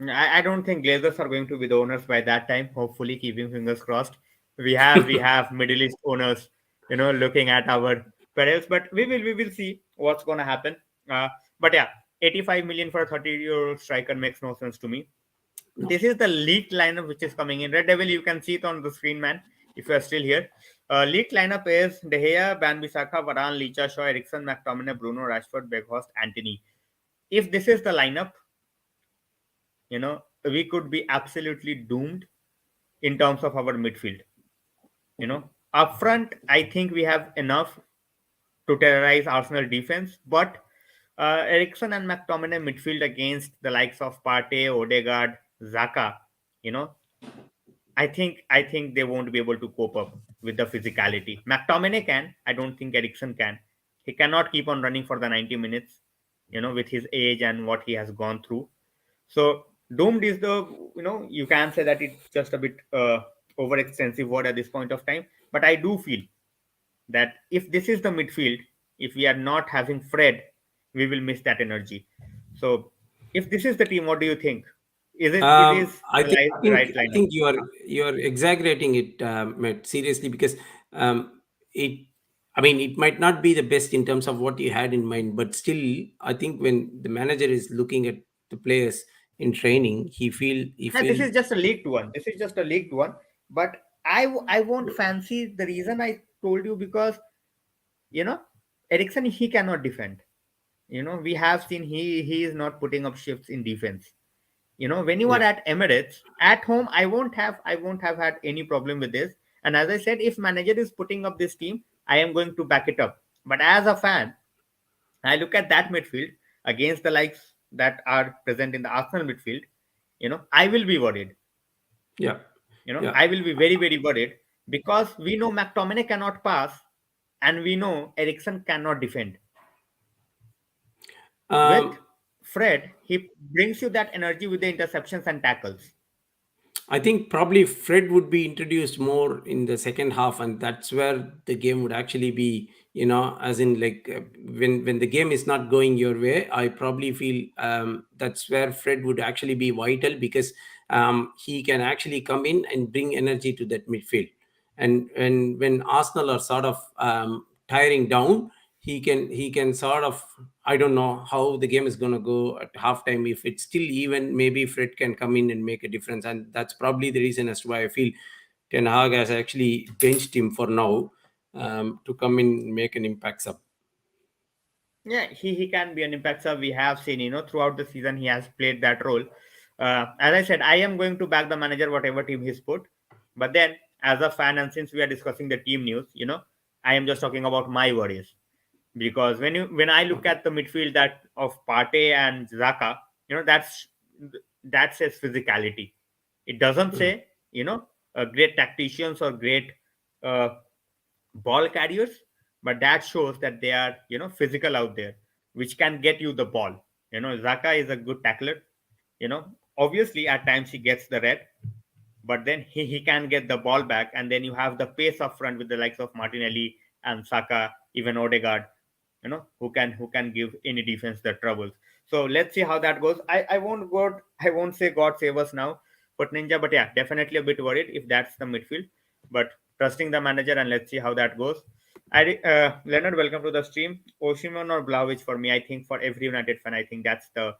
I don't think Glazers are going to be the owners by that time. Hopefully, keeping fingers crossed. We have Middle East owners, looking at our perils, but we will see what's going to happen. Uh, but yeah, 85 million for a 30-year striker makes no sense to me. No. This is the leaked lineup which is coming in. Red Devil, you can see it on the screen, man. If you are still here, leaked lineup is De Gea, Ban-Bissaka, Varane, Licha, Shaw, Ericsson, McTominay, Bruno, Rashford, Weghorst, Anthony. If this is the lineup, we could be absolutely doomed in terms of our midfield. Up front, I think we have enough to terrorize Arsenal defense, but Ericsson and McTominay midfield against the likes of Partey, Odegaard, Zaka, you know, I think they won't be able to cope up with the physicality. McTominay can. I don't think Ericsson can. He cannot keep on running for the 90 minutes, with his age and what he has gone through. So doomed is you can say that it's just a bit overextensive word at this point of time. But I do feel that if this is the midfield, if we are not having Fred, we will miss that energy. So if this is the team, what do you think? It is I the think I think right I lineup? think you are exaggerating it, Matt, seriously, because it. I mean, it might not be the best in terms of what you had in mind, but still, I think when the manager is looking at the players in training, he Yeah, this feel. is just a leaked one. This is just a leaked one. But I won't fancy the reason I told you, because you know Ericsson, he cannot defend. We have seen he is not putting up shifts in defense. When you are Yeah. at Emirates at home, I won't have had any problem with this. And as I said, if manager is putting up this team, I am going to back it up. But as a fan, I look at that midfield against the likes that are present in the Arsenal midfield. I will be worried. Yeah. Yeah. I will be very, very worried, because we know McTominay cannot pass, and we know Ericsson cannot defend. With Um, Fred, he brings you that energy with the interceptions and tackles. I think probably Fred would be introduced more in the second half, and that's where the game would actually be. As in like when the game is not going your way, I probably feel that's where Fred would actually be vital because he can actually come in and bring energy to that midfield. and when Arsenal are sort of tiring down, he can sort of, I don't know how the game is going to go at halftime. If it's still even, maybe Fred can come in and make a difference, and that's probably the reason as to why I feel Ten Hag has actually benched him for now, to come in and make an impact sub. Yeah, he can be an impact sub. We have seen, throughout the season he has played that role. As I said, I am going to back the manager whatever team he's put. But then, as a fan, and since we are discussing the team news, I am just talking about my worries, because when I look Okay. at the midfield that of Partey and Zaka, that says physicality. It doesn't Mm. say great tacticians or great uh, ball carriers, but that shows that they are physical out there, which can get you the ball. Zaka is a good tackler. Obviously at times he gets the red, but then he can get the ball back, and then you have the pace up front with the likes of Martinelli and Saka, even Odegaard, who can give any defense the troubles. So let's see how that goes. I won't say God save us now, but Ninja, but yeah, definitely a bit worried if that's the midfield. But trusting the manager, and let's see how that goes. Leonard, welcome to the stream. Osimhen or Vlahovic for me, I think for every United fan, I think that's the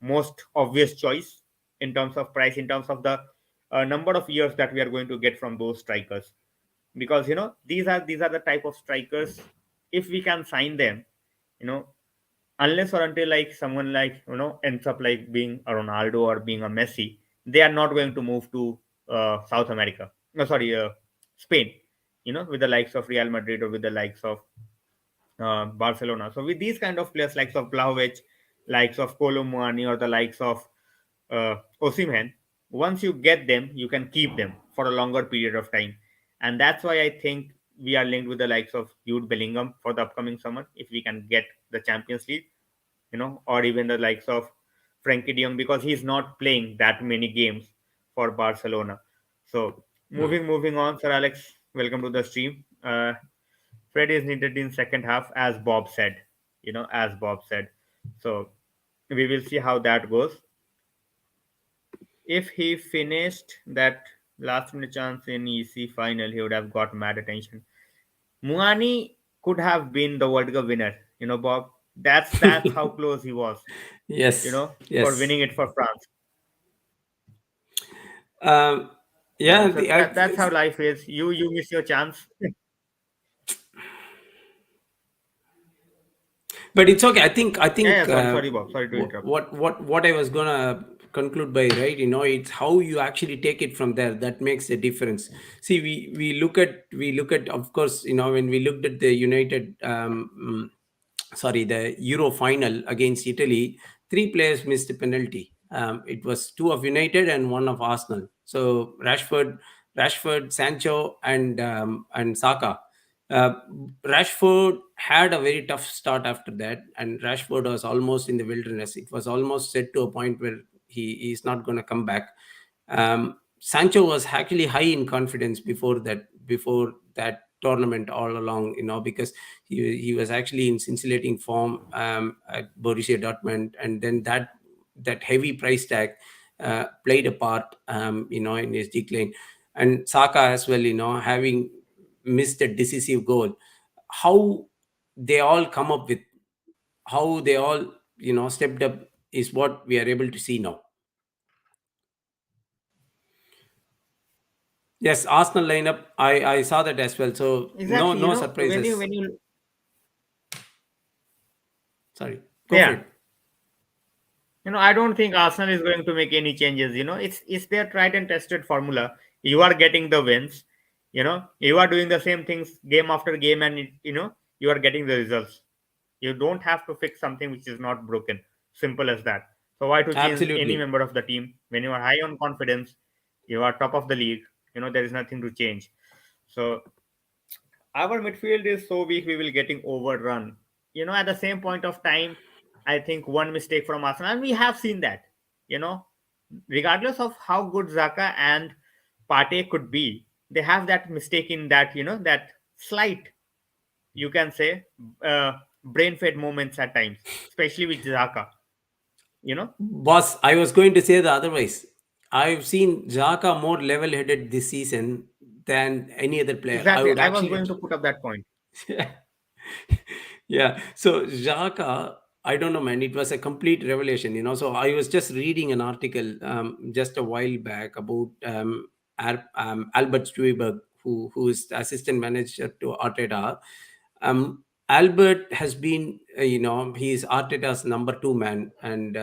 most obvious choice in terms of price, in terms of the number of years that we are going to get from those strikers, because these are the type of strikers, if we can sign them, you know unless or until like someone like ends up like being a Ronaldo or being a Messi, they are not going to move to South America, no sorry, Spain, with the likes of Real Madrid or with the likes of Barcelona. So with these kind of players, likes of Blahovic, likes of Kolomwani, or the likes of Osimhen, once you get them, you can keep them for a longer period of time, and that's why I think we are linked with the likes of Jude Bellingham for the upcoming summer if we can get the Champions League, or even the likes of Frankie De Jong, because he's not playing that many games for Barcelona. So Mm. moving on, Sir Alex, welcome to the stream. Fred is needed in second half, as Bob said. As Bob said. So we will see how that goes. If he finished that last minute chance in EC final, he would have got mad attention. Muani could have been the World Cup winner. Bob. That's how close he was. Yes, For yes. winning it for France. Um, Yeah. yeah, So that's how life is. You miss your chance. but it's okay. I Yeah. think Yeah. Sorry, Bob. Sorry to interrupt. what I was gonna conclude by, right, it's how you actually take it from there that makes a difference. See, we look at, of course, when we looked at the United, sorry, the Euro final against Italy, three players missed a penalty. It was two of United and one of Arsenal. So Rashford, Sancho, and Saka. Uh, Rashford had a very tough start after that, and Rashford was almost in the wilderness. It was almost set to a point where he is not going to come back. Sancho was actually high in confidence before that tournament all along, because he was actually in scintillating form at Borussia Dortmund, and then that heavy price tag played a part, in his decline. And Saka as well, having missed a decisive goal. How they all come up with, how they all stepped up is what we are able to see now. Yes, Arsenal lineup. I saw that as well. So no Exactly. no When you surprises. when you Sorry, go for yeah. it. I don't think Arsenal is going to make any changes. It's their tried and tested formula. You are getting the wins. You are doing the same things game after game, and you are getting the results. You don't have to fix something which is not broken. Simple as that. So why to change any Absolutely. member of the team when you are high on confidence? You are top of the league. There is nothing to change. So our midfield is so weak, we will getting overrun. At the same point of time, I think one mistake from Arsenal, and we have seen that. You know, regardless of how good Zaka and Partey could be, they have that mistake in that that slight, you can say, brain fade moments at times, especially with Zaka. You know, Boss, I was going to say the otherwise. I've seen Xhaka more level-headed this season than any other player. I Exactly. would I was actually going to put up that point. yeah. So Xhaka, I don't know, man. It was a complete revelation, So I was just reading an article just a while back about Albert Stuiberg, who is the assistant manager to Arteta. Albert has been, he's Arteta's number two man, and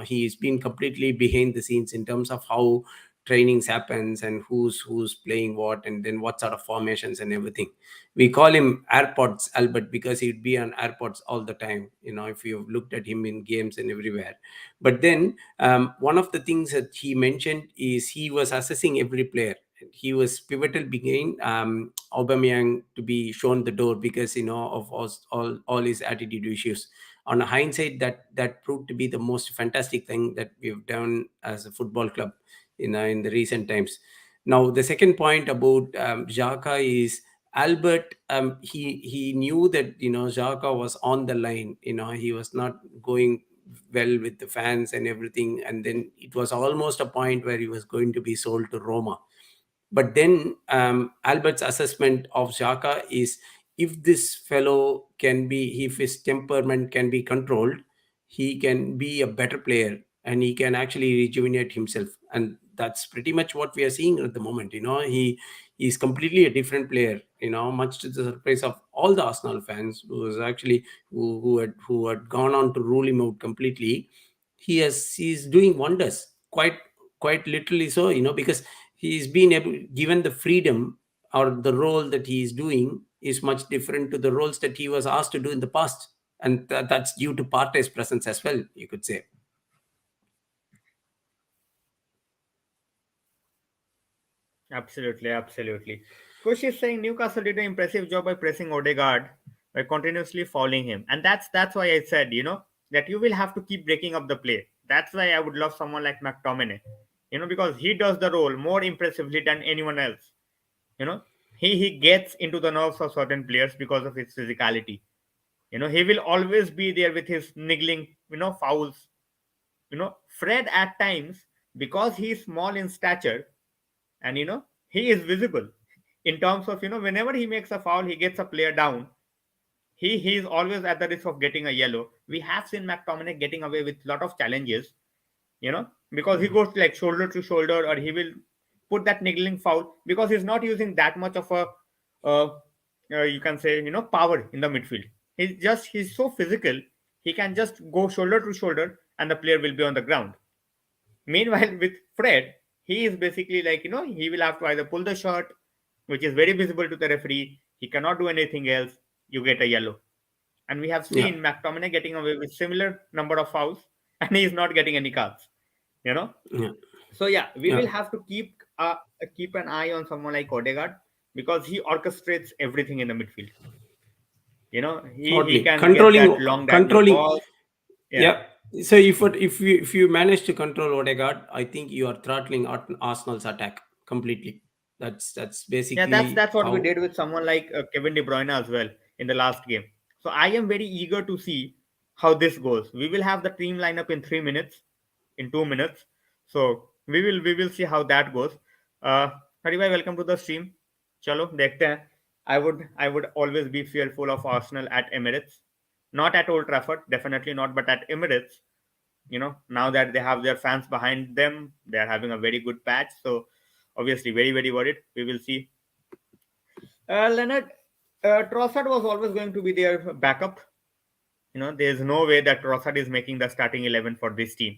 he's been completely behind the scenes in terms of how trainings happens and who's playing what, and then what sort of formations and everything. We call him AirPods Albert because he'd be on AirPods all the time. If you've looked at him in games and everywhere. But then one of the things that he mentioned is he was assessing every player. He was pivotal beginning Aubameyang to be shown the door because of all his attitude issues. On a hindsight, that proved to be the most fantastic thing that we've done as a football club in the recent times. Now, the second point about Xhaka is Albert. He knew that Xhaka was on the line. He was not going well with the fans and everything, and then it was almost a point where he was going to be sold to Roma. But then Albert's assessment of Xhaka is, if this fellow can be, if his temperament can be controlled, he can be a better player and he can actually rejuvenate himself. And that's pretty much what we are seeing at the moment. He's completely a different player. Much to the surprise of all the Arsenal fans, who was actually who had gone on to rule him out completely. He's doing wonders, quite literally so. Because he's been given the freedom, or the role that he is doing is much different to the roles that he was asked to do in the past, and that's due to Partey's presence as well, you could say. Absolutely, absolutely. Kush is saying Newcastle did an impressive job by pressing Odegaard by continuously fouling him, and that's why I said that you will have to keep breaking up the play. That's why I would love someone like McTominay, because he does the role more impressively than anyone else. You know, he gets into the nerves of certain players because of his physicality. He will always be there with his niggling, fouls. Fred at times, because he is small in stature, and he is visible in terms of whenever he makes a foul, he gets a player down. He is always at the risk of getting a yellow. We have seen McTominay getting away with a lot of challenges, because he goes like shoulder to shoulder, or he will put that niggling foul because he's not using that much of a uh, you can say power in the midfield. He's so physical. He can just go shoulder to shoulder and the player will be on the ground. Meanwhile, with Fred, he is basically like, he will have to either pull the shot, which is very visible to the referee. He cannot do anything else. You get a yellow. And we have Yeah, seen McTominay getting away with similar number of fouls, and he is not getting any cards. You know. yeah, So yeah, we yeah. will have to keep an eye on someone like Odegaard because he orchestrates everything in the midfield. He Totally can get controlling, that long diagonal controlling. balls. Yeah. Yeah. So if you manage to control Odegaard, I think you are throttling Arsenal's attack completely. That's Yeah, that's basically that's what we how. did with someone like Kevin De Bruyne as well in the last game. So I am very eager to see how this goes. We will have the team lineup in 3 minutes, in 2 minutes. So we will see how that goes. Uh, Hari bhai, welcome to the stream. Chalo, dekhte hain. I would always be fearful of Arsenal at Emirates, not at Old Trafford, definitely not, but at Emirates. Now that they have their fans behind them, they are having a very good patch. So obviously, very very worried. We will see. Leonard, Trossard was always going to be their backup. There's no way that Trossard is making the starting 11 for this team.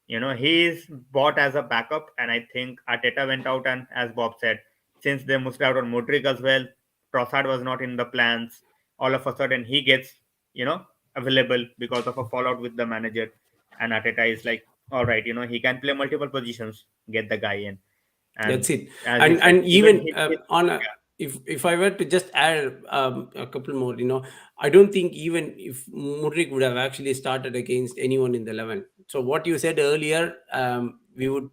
He is bought as a backup, and I think Arteta went out and, as Bob said, since they missed out on Modric as well, Trossard was not in the plans. All of a sudden, he gets, available because of a fallout with the manager, and Arteta is like, all right, he can play multiple positions, get the guy in, and That's it. as you said, And even even on a, if I were to just add a couple more, I don't think even if Mudrik would have actually started against anyone in the 11. So what you said earlier, we would.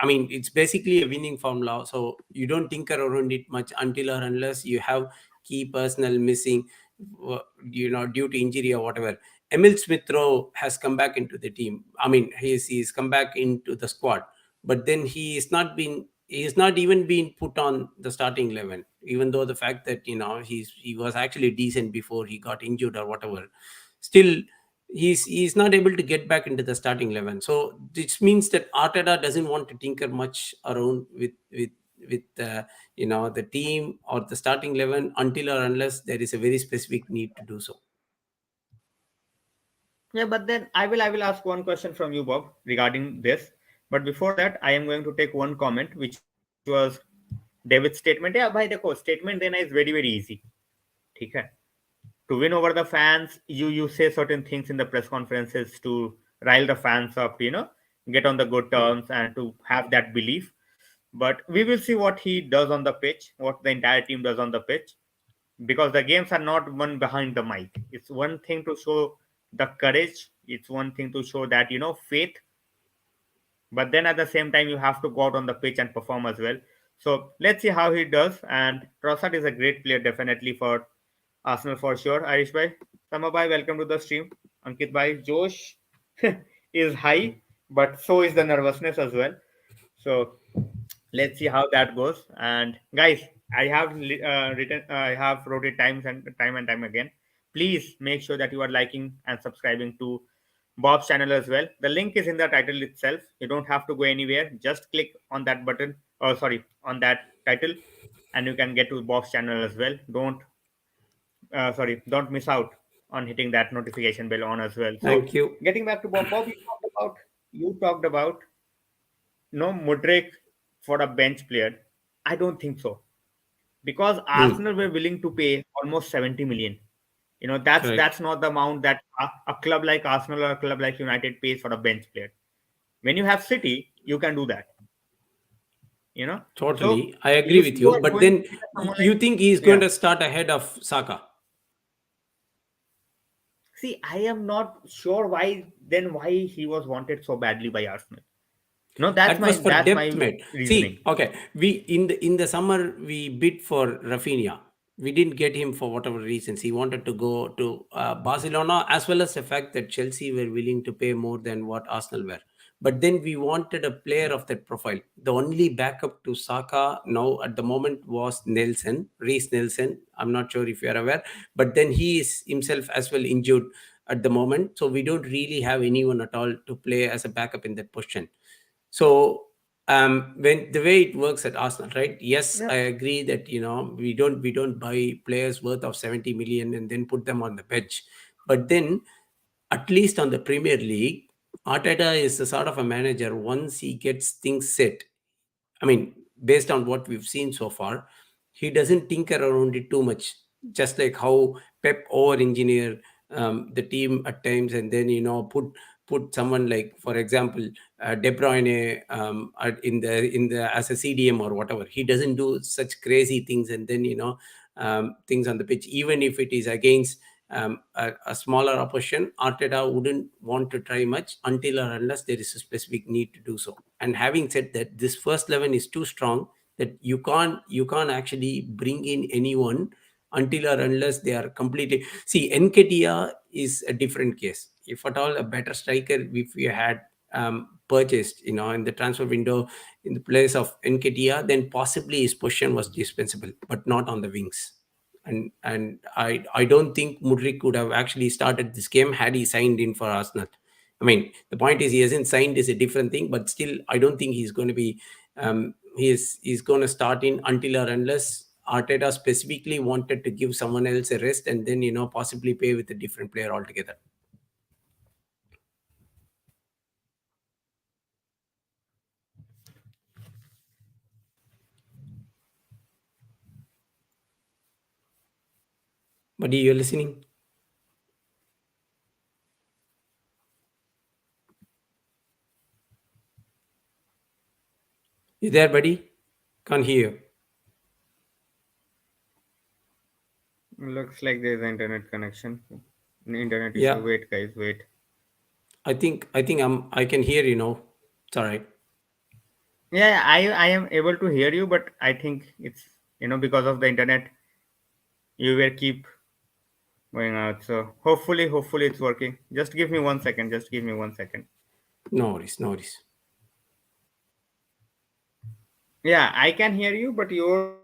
I mean, it's basically a winning formula. So you don't tinker around it much until or unless you have key personnel missing, due to injury or whatever. Emil Smith Rowe has come back into the team. I mean, he's come back into the squad, but then he is not been he is not even been put on the starting 11, even though the fact that he was actually decent before he got injured or whatever. Still, he's not able to get back into the starting 11. So this means that Arteta doesn't want to tinker much around with the team or the starting 11 until or unless there is a very specific need to do so. Yeah, but then I will ask one question from you, Bob, regarding this. But before that, I am going to take one comment, which was David's statement. Yeah, by the course, statement देना is very very easy. ठीक है. To win over the fans, you say certain things in the press conferences to rile the fans up, get on the good Mm. terms and to have that belief. But we will see what he does on the pitch, what the entire team does on the pitch, because the games are not won behind the mic. It's one thing to show the courage, it's one thing to show that faith, but then at the same time you have to go out on the pitch and perform as well. So let's see how he does. And Trossard is a great player definitely for Arsenal for sure. Irish bhai, Sama bhai, welcome to the stream. Ankit bhai, Josh is high, but so is the nervousness as well. So let's see how that goes. And guys, I have I have wrote it time and time again. Please make sure that you are liking and subscribing to Bob's channel as well. The link is in the title itself. You don't have to go anywhere. Just click on that button, or sorry, on that title, and you can get to Bob's channel as well. Don't miss out on hitting that notification bell on as well. So Thank you. getting back to Bob, you talked about no Mudrik for a bench player. I don't think so, because Mm. Arsenal were willing to pay almost 70 million. That's Correct. that's not the amount that a club like Arsenal or a club like United pays for a bench player. When you have City, you can do that. So Totally, I agree if with you you. are But going to then pay someone like, you think he's going yeah, to start ahead of Saka? see, I am not sure why he was wanted so badly by Arsenal. No, that's That my was for that's depth, my mate. reasoning. See, okay, we in the summer we bid for Rafinha. We didn't get him for whatever reasons. He wanted to go to Barcelona, as well as the fact that Chelsea were willing to pay more than what Arsenal were. But then we wanted a player of that profile. The only backup to Saka now at the moment was Nelson, Reece Nelson. I'm not sure if you are aware, but then he is himself as well injured at the moment. So we don't really have anyone at all to play as a backup in that position. So when the way it works at Arsenal, right? Yes, Yeah, I agree that we don't buy players worth of 70 million and then put them on the bench. But then at least on the Premier League, Arteta is the sort of a manager. Once he gets things set, I mean, based on what we've seen so far, he doesn't tinker around it too much. Just like how Pep over engineer the team at times, and then put someone like, for example, De Bruyne in the as a CDM or whatever. He doesn't do such crazy things, and then things on the pitch, even if it is against a smaller opposition. Arteta wouldn't want to try much until or unless there is a specific need to do so. And having said that, this first 11 is too strong that you can't actually bring in anyone until or unless they are completely. See, Nketia is a different case. If at all a better striker, if we had purchased, in the transfer window in the place of Nketia, then possibly his position was dispensable, but not on the wings. And I don't think Mudrik could have actually started this game had he signed in for Arsenal. I mean, the point is he hasn't signed is a different thing, but still, I don't think he's going to be. He's going to start in until or unless Arteta specifically wanted to give someone else a rest and then possibly pay with a different player altogether. But you're listening? You there, buddy? Can't hear you. looks like there's an internet connection, an internet issue. Yeah, Wait, guys, wait. I can hear you now. It's all right. Yeah, I am able to hear you, but I think it's because of the internet, you will keep going out. So hopefully it's working. Just give me 1 second. Just give me 1 second. No worries, no worries. Yeah, I can hear you, but yours is not clear.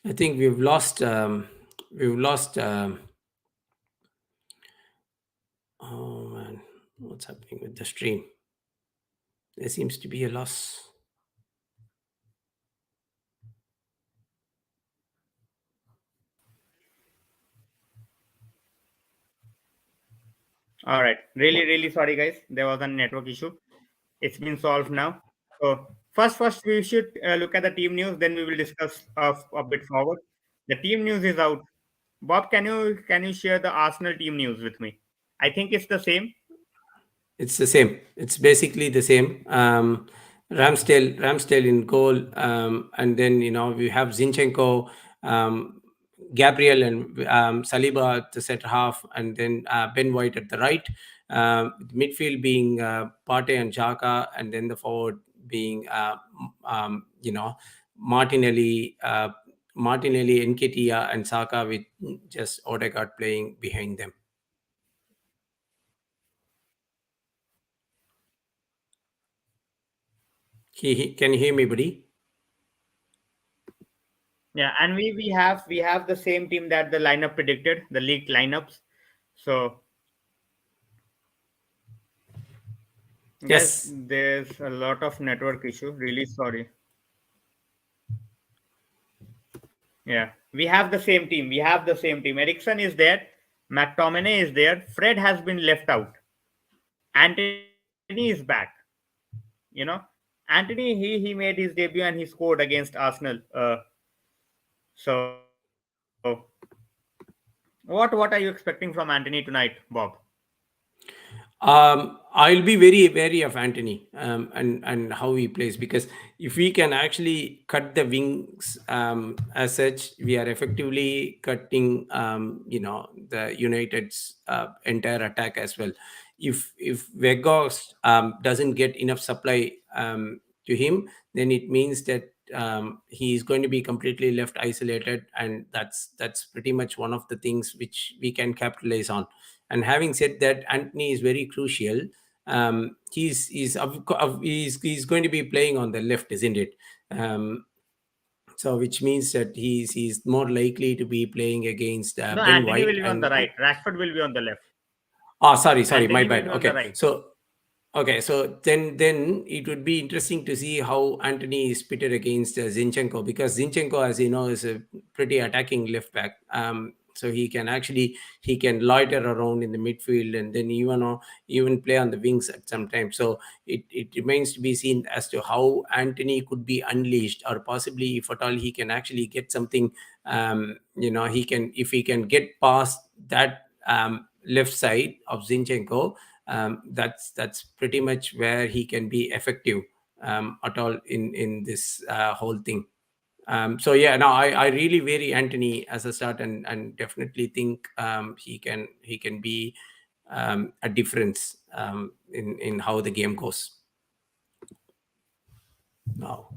I think we've lost. We've lost. Oh man, what's happening with the stream? There seems to be a loss. All right. Really, What? really sorry, guys. There was a network issue. It's been solved now. So first, we should look at the team news. Then we will discuss a bit forward. The team news is out. Bob, can you share the Arsenal team news with me? I think it's the same. It's the same. It's basically the same. Ramsdale in goal, and then we have Zinchenko, um, Gabriel, and Saliba at the center half, and then Ben White at the right. Midfield being Partey and Xhaka, and then the forward being Martinelli, Martinelli, Nketiah, and Saka with just Odegaard playing behind them. Can you hear me, buddy? Yeah, and we have the same team that the lineup predicted, the league lineups. So guys, Yes. there's a lot of network issue. Really sorry. Yeah, we have the same team. We have the same team. Ericsson is there. McTominay is there. Fred has been left out. Anthony is back. You know, Anthony he made his debut and he scored against Arsenal. So what are you expecting from Anthony tonight, Bob? I'll be very wary of Anthony, and how he plays, because if we can actually cut the wings, as such, we are effectively cutting the United's entire attack as well. If Vegas doesn't get enough supply to him, then it means that he is going to be completely left isolated, and that's pretty much one of the things which we can capitalize on. And having said that, Anthony is very crucial. He's going to be playing on the left, isn't it? Um, so which means that he's more likely to be playing against No, Ben Anthony will White be on the and. right. Rashford will be on the left. Sorry, my Anthony will bad. be on the Okay, right. so okay, so then it would be interesting to see how Anthony is pitted against Zinchenko, because Zinchenko, as you know, is a pretty attacking left back. So he can loiter around in the midfield, and then even play on the wings at some time. So it remains to be seen as to how Anthony could be unleashed, or possibly if at all he can actually get something. He can, if he can get past that left side of Zinchenko, that's pretty much where he can be effective at all in this whole thing. So yeah, no, I really vary Anthony as a start, and definitely think he can be a difference in how the game goes now.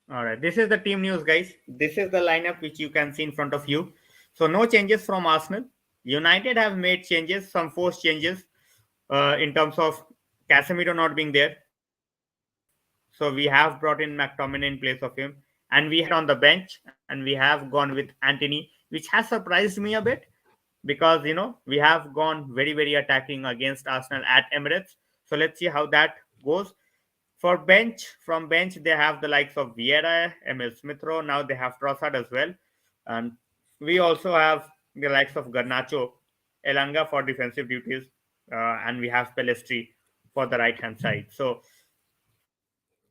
All right. This is the team news, guys. This is the lineup which you can see in front of you. So no changes from Arsenal. United have made changes, some forced changes, in terms of Casemiro not being there. So we have brought in McTominay in place of him, and we have Fred on the bench, and we have gone with Anthony, which has surprised me a bit because we have gone very attacking against Arsenal at Emirates. So let's see how that goes. From bench, they have the likes of Vieira, Emil Smith Rowe. Now they have Trossard as well, and we also have the likes of Garnacho, Elanga for defensive duties, and we have Pelestri for the right hand side. So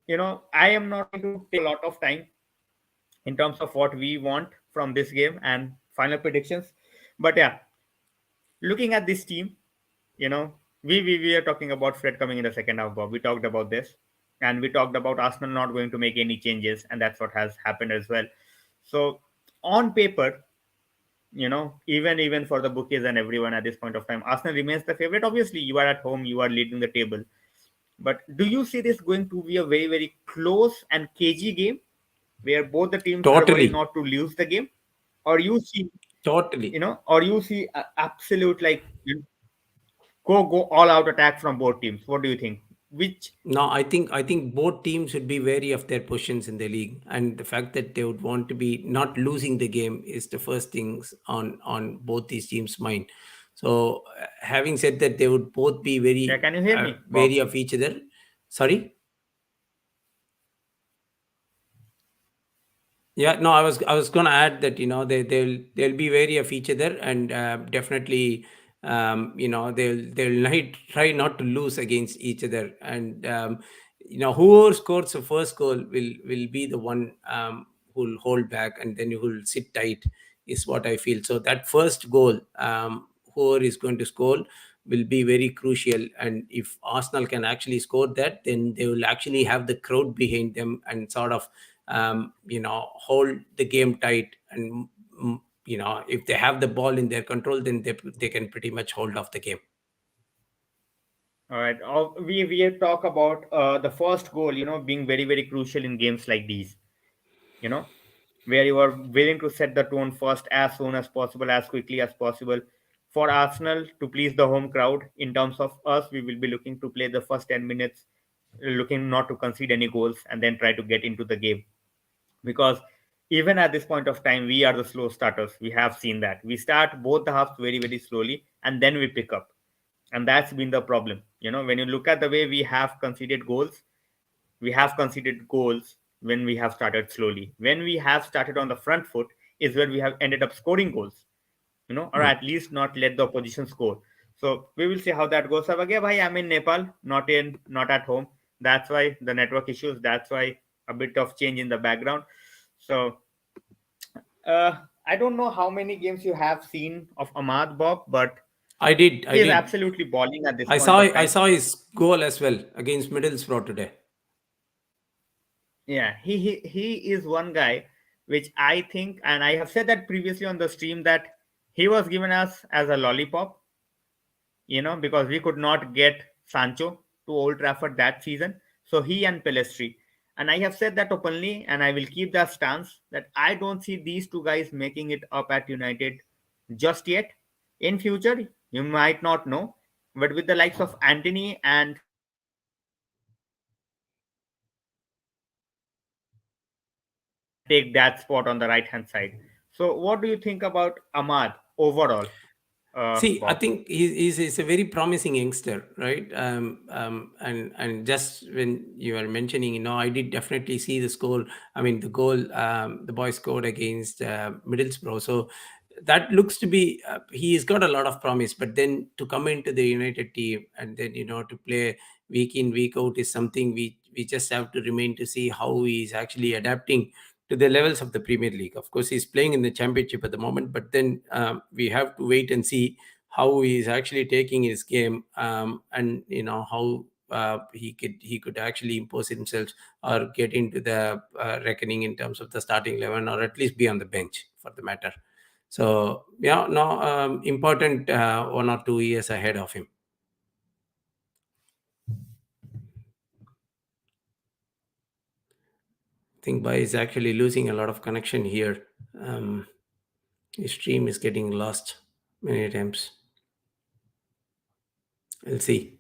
I am not going to take a lot of time in terms of what we want from this game and final predictions, but yeah, looking at this team, you know, we are talking about Fred coming in the second half, Bob. We talked about this. and we talked about Arsenal not going to make any changes, and that's what has happened as well. So on paper, even for the bookies and everyone at this point of time, Arsenal remains the favorite. Obviously, you are at home, you are leading the table. But do you see this going to be a very, very close and cagey game where both the teams are worried Totally, not to lose the game? Or you see, totally. absolute like go all out attack from both teams? What do you think? Which No, I think both teams should be wary of their positions in the league, and the fact that they would want to be not losing the game is the first things on both these teams' mind. So, having said that, they would both be yeah, very can you hear me, Bob? wary of each other. Sorry. Yeah, no, I was going to add that they'll be wary of each other, and definitely they'll try not to lose against each other, and whoever scores the first goal will be the one who'll hold back, and then who'll sit tight is what I feel. So that first goal, whoever is going to score will be very crucial, and if Arsenal can actually score that, then they will actually have the crowd behind them and sort of hold the game tight, and if they have the ball in their control, then they can pretty much hold off the game. All right. We have talked about the first goal, being very, very crucial in games like these, you know, where you are willing to set the tone first as soon as possible, as quickly as possible. For Arsenal to please the home crowd, in terms of us, we will be looking to play the first 10 minutes, looking not to concede any goals and then try to get into the game. Because even at this point of time, we are the slow starters. We have seen that. We start both the halves very, very slowly and then we pick up. And that's been the problem. When you look at the way we have conceded goals when we have started slowly. When we have started on the front foot is where we have ended up scoring goals, or Hmm. at least not let the opposition score. So we will see how that goes. अब again, bhai, I'm in Nepal, not at home. That's why the network issues. That's why a bit of change in the background. So I don't know how many games you have seen of Ahmad Bob, but I he is did. absolutely balling at this I point saw of I time. saw his goal as well against Middlesbrough today. Yeah, he is one guy which I think, and I have said that previously on the stream, that he was given us as a lollipop, because we could not get Sancho to Old Trafford that season. So he and Pelestri. And I have said that openly, and I will keep that stance that I don't see these two guys making it up at United just yet. In future, you might not know, but with the likes of Anthony and can take that spot on the right hand side. So, what do you think about Ahmad overall, See, I Bob? think he's a very promising youngster, right? And just when you were mentioning, I did definitely see the score. I mean, the goal the boy scored against Middlesbrough. So that looks to be he's got a lot of promise. But then to come into the United team and then to play week in week out is something we just have to remain to see how he's actually adapting to the levels of the Premier League. Of course, he's playing in the Championship at the moment, but then we have to wait and see how he's actually taking his game, and how he could actually impose himself or get into the reckoning in terms of the starting 11, or at least be on the bench for the matter. So yeah, no, important 1 or 2 years ahead of him. I think Bai is actually losing a lot of connection here. um, his stream is getting lost many times. We'll see.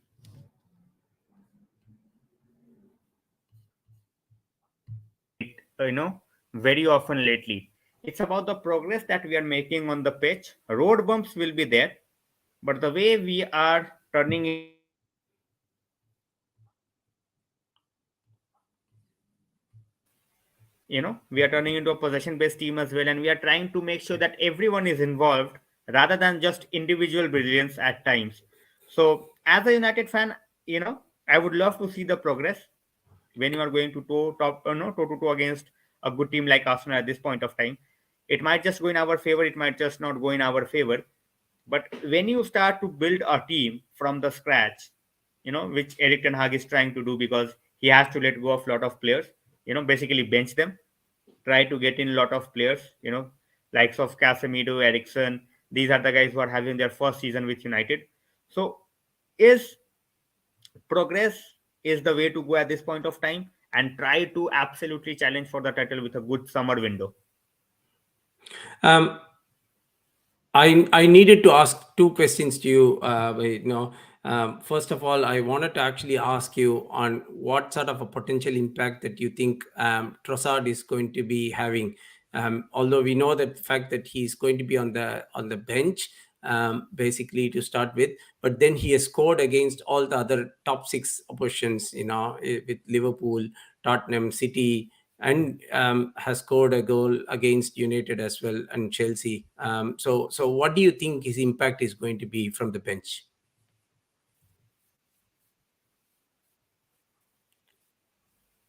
Very often lately. It's about the progress that we are making on the pitch. Road bumps will be there, but the way we are turning into a possession based team as well, and we are trying to make sure that everyone is involved. We are turning into a possession based team as well, and we are trying to make sure that everyone is involved rather than just individual brilliance at times. So, as a United fan, I would love to see the progress when you are going to toe to toe against a good team like Arsenal at this point of time. It might just go in our favor, it might just not go in our favor. But when you start to build a team from the scratch, which Eric Ten Hag is trying to do, because he has to let go of a lot of players, basically bench them, try to get in a lot of players, likes of Casemiro, Ericsson. These are the guys who are having their first season with United. So, is progress is the way to go at this point of time, and try to absolutely challenge for the title with a good summer window. Um, I needed to ask two questions to you. First of all, I wanted to actually ask you on what sort of a potential impact that you think Trossard is going to be having. Although we know that fact that he's going to be on the bench, basically to start with, but then he has scored against all the other top six oppositions. With Liverpool, Tottenham, City, and has scored a goal against United as well and Chelsea. So what do you think his impact is going to be from the bench?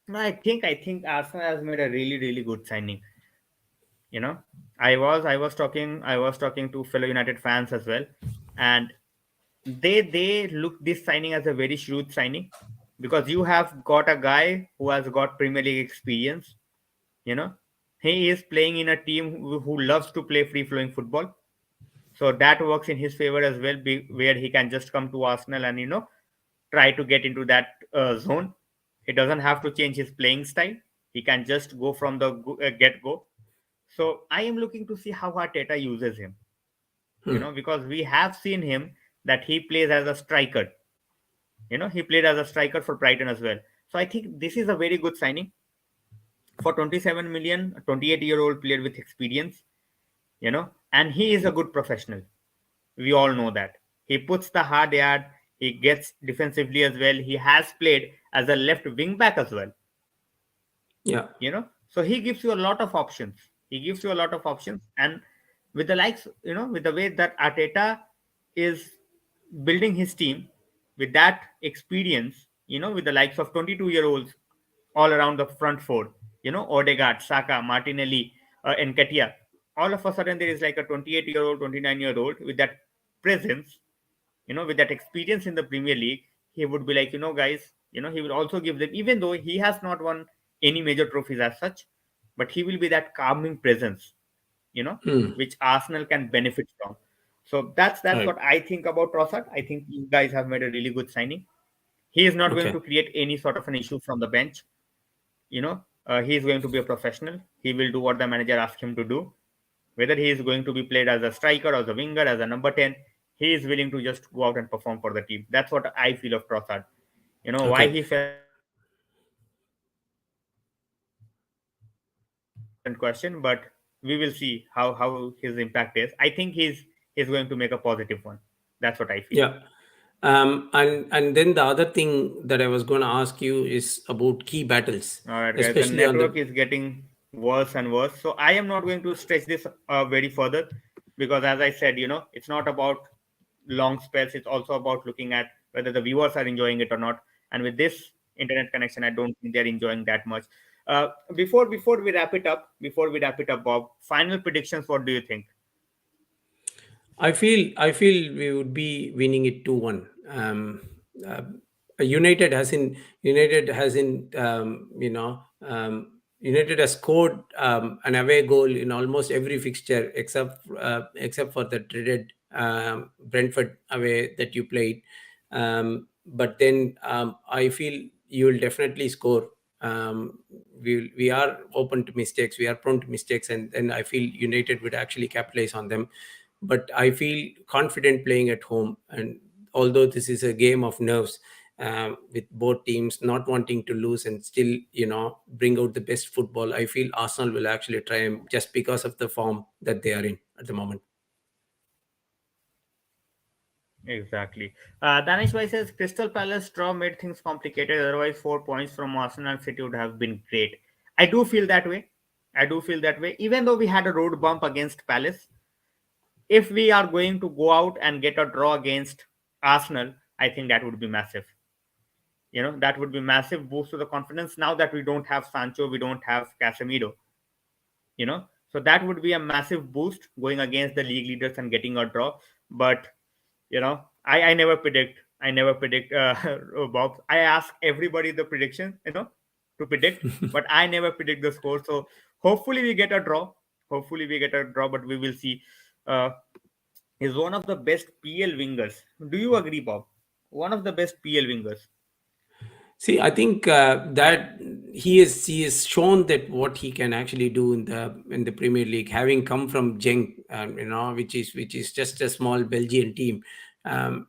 I think Arsenal has made a really really good signing. You know, I was talking to fellow United fans as well, and they look this signing as a very shrewd signing, because you have got a guy who has got Premier League experience. You know, he is playing in a team who loves to play free flowing football, so that works in his favor as well. Where he can just come to Arsenal and try to get into that zone. He doesn't have to change his playing style. He can just go from the get go. So I am looking to see how Arteta uses him. Hmm. Because we have seen him that he plays as a striker. He played as a striker for Brighton as well. So I think this is a very good signing for 27 million, a 28-year-old player with experience. And he is a good professional. We all know that. He puts the hard yard. He gets defensively as well. He has played as a left wing back as well. Yeah. So he gives you a lot of options. And with the likes, with the way that Arteta is building his team, with that experience, with the likes of 22-year-olds all around the front four, Odegaard, Saka, Martinelli, and Katia. All of a sudden there is like a 28-year-old, 29-year-old with that presence, with that experience in the Premier League. He would be like, guys, he will also give them, even though he has not won any major trophies as such, but he will be that calming presence, you know, Hmm. which Arsenal can benefit from. So that's Right. what I think about Trossard. I think you guys have made a really good signing. He is not going Okay. to create any sort of an issue from the bench. He is going to be a professional. He will do what the manager asks him to do. Whether he is going to be played as a striker, as a winger, as a number 10, he is willing to just go out and perform for the team. That's what I feel of Trossard. Why Okay. he fell into the team is a different question, but we will see how his impact is. I think he's going to make a positive one. That's what I feel. Yeah. And then the other thing that I was going to ask you is about key battles, All right, guys. The especially on network the. is getting worse and worse. So I am not going to stretch this very further, because, as I said, it's not about long spells. It's also about looking at whether the viewers are enjoying it or not. And with this internet connection, I don't think they're enjoying that much. Before we wrap it up, Bob, final predictions. What do you think? I feel we would be winning it 2-1. Uh, United hasn't United has scored an away goal in almost every fixture except for the dreaded Brentford away that you played. But then I feel you will definitely score. Um, we are open to mistakes. We are prone to mistakes, and I feel United would actually capitalize on them. But I feel confident playing at home. And although this is a game of nerves, with both teams not wanting to lose and still, bring out the best football, I feel Arsenal will actually triumph just because of the form that they are in at the moment. Exactly. Danish Bhai says Crystal Palace draw made things complicated. Otherwise, 4 points from Arsenal City would have been great. I do feel that way. I do feel that way. Even though we had a road bump against Palace, if we are going to go out and get a draw against Arsenal, I think that would be massive. That would be massive boost to the confidence. Now that we don't have Sancho, we don't have Casemiro, so that would be a massive boost going against the league leaders and getting a draw. But I never predict I never predict Bob. I ask everybody the prediction, to predict, but I never predict the score. So hopefully we get a draw. Hopefully we get a draw, but we will see. Uh, he's one of the best PL wingers. Do you agree, Bob? One of the best PL wingers. See, I think that he has shown that what he can actually do in the Premier League, having come from Genk, which is just a small Belgian team.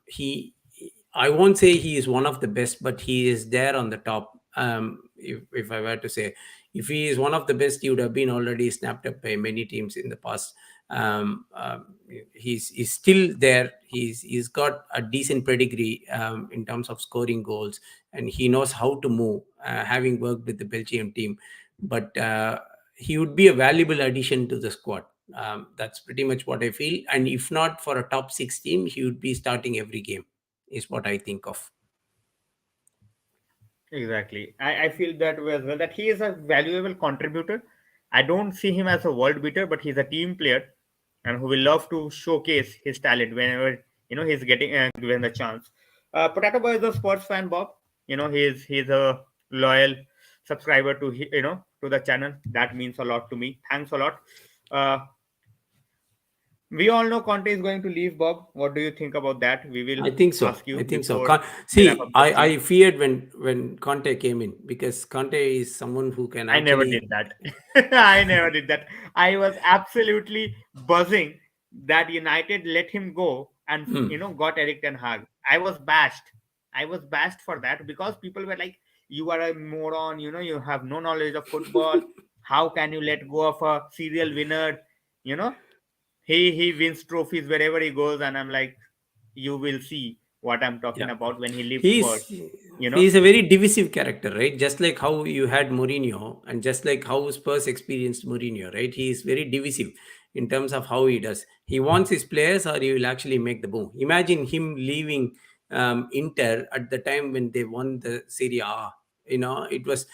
He, I won't say he is one of the best, but he is there on the top. If I were to say, if he is one of the best, he would have been already snapped up by many teams in the past. Um, um, he's still there. He's got a decent pedigree in terms of scoring goals, and he knows how to move, having worked with the Belgium team. But he would be a valuable addition to the squad. That's pretty much what I feel. And if not for a top six team, he would be starting every game, is what I think of. Exactly. I feel that way as well, that he is a valuable contributor. I don't see him as a world beater, but he's a team player and who will love to showcase his talent whenever he's getting given the chance. Potato Boy is a sports fan, Bob. He's a loyal subscriber to to the channel. That means a lot to me. Thanks a lot. Uh, we all know Conte is going to leave, Bob. What do you think about that? We will I think so. ask you I think so. before we wrap up See, the I stream. feared when Conte came in, because Conte is someone who can I never actually. did that. I never did that. I was absolutely buzzing that United let him go and Hmm, got Eric Ten Hag. I was bashed. I was bashed for that because people were like, "You are a moron. You have no knowledge of football. How can you let go of a serial winner? You know, he wins trophies wherever he goes." And I'm like, "You will see what I'm talking yeah. about when he leaves He's Spurs." You know, he's a very divisive character, right? Just like how you had Mourinho, and just like how Spurs experienced Mourinho, right? He is very divisive in terms of how he does. He wants his players, or he will actually make the move. Imagine him leaving Inter at the time when they won the Serie A. It was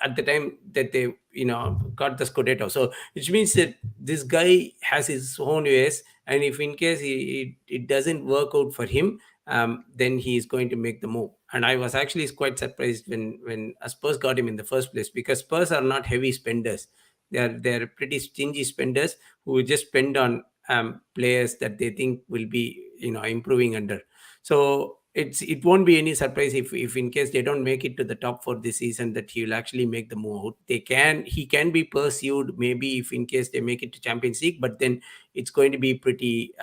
at the time that they got the Scudetto. So which means that this guy has his own ways, and if in case it doesn't work out for him, then he is going to make the move. And I was actually quite surprised when Spurs got him in the first place, because Spurs are not heavy spenders. They're pretty stingy spenders who just spend on players that they think will be improving under. So it won't be any surprise if in case they don't make it to the top four this season, that he will actually make the move. He can be pursued maybe if in case they make it to Champions League, but then it's going to be pretty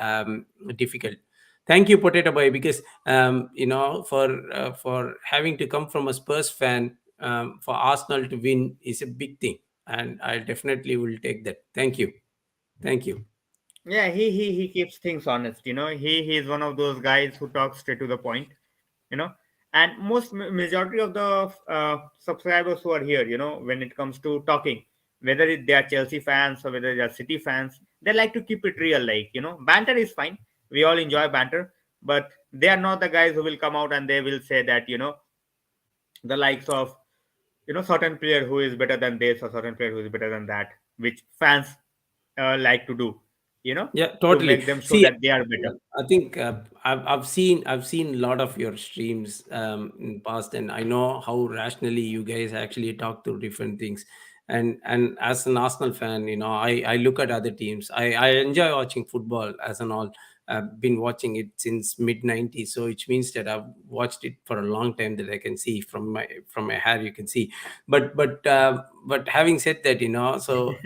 difficult. Thank you, Potato Boy, because for having to come from a Spurs fan, for Arsenal to win is a big thing, and I definitely will take that. Thank you, thank you. yeah, he keeps things honest. He's one of those guys who talks straight to the point. You know, and most majority of the subscribers who are here, when it comes to talking, whether they are Chelsea fans or whether they are City fans, they like to keep it real. Like banter is fine. We all enjoy banter, but they are not the guys who will come out and they will say that the likes of certain player who is better than this or certain player who is better than that, which fans like to do, you know, Yeah, to totally. make them show See, that they are better. I think I've seen a lot of your streams in past, and I know how rationally you guys actually talk through different things. And as an Arsenal fan, I look at other teams. I enjoy watching football as an all. I've been watching it since mid 90s, so which means that I've watched it for a long time. That I can see from my hair, you can see. But having said that, so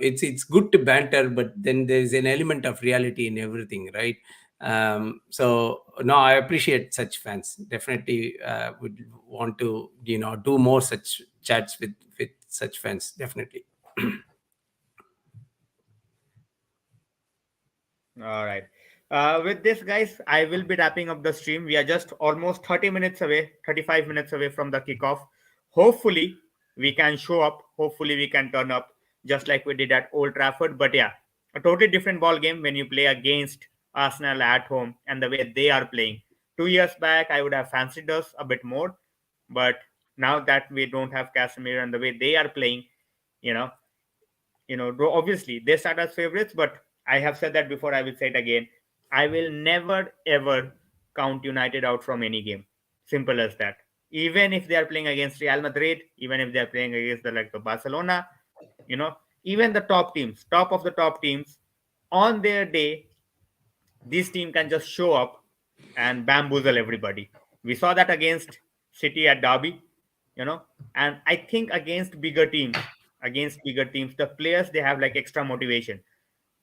it's good to banter, but then there's an element of reality in everything, right? So no, I appreciate such fans. Definitely would want to do more such chats with such fans, definitely. All right. With this, guys, I will be wrapping up the stream. We are just almost 30 minutes away, 35 minutes away from the kickoff. Hopefully, we can show up. Hopefully, we can turn up just like we did at Old Trafford. But yeah, a totally different ball game when you play against Arsenal at home and the way they are playing. 2 years back, I would have fancied us a bit more. But now that we don't have Casemiro and the way they are playing, you know, obviously they start as favorites, but I have said that before, I will say it again. I will never ever count United out from any game. Simple as that. Even if they are playing against Real Madrid, even if they are playing against the like the Barcelona, you know, even the top teams, top of the top teams, on their day, this team can just show up and bamboozle everybody. We saw that against City at Derby, you know, and I think against bigger teams, the players they have like extra motivation.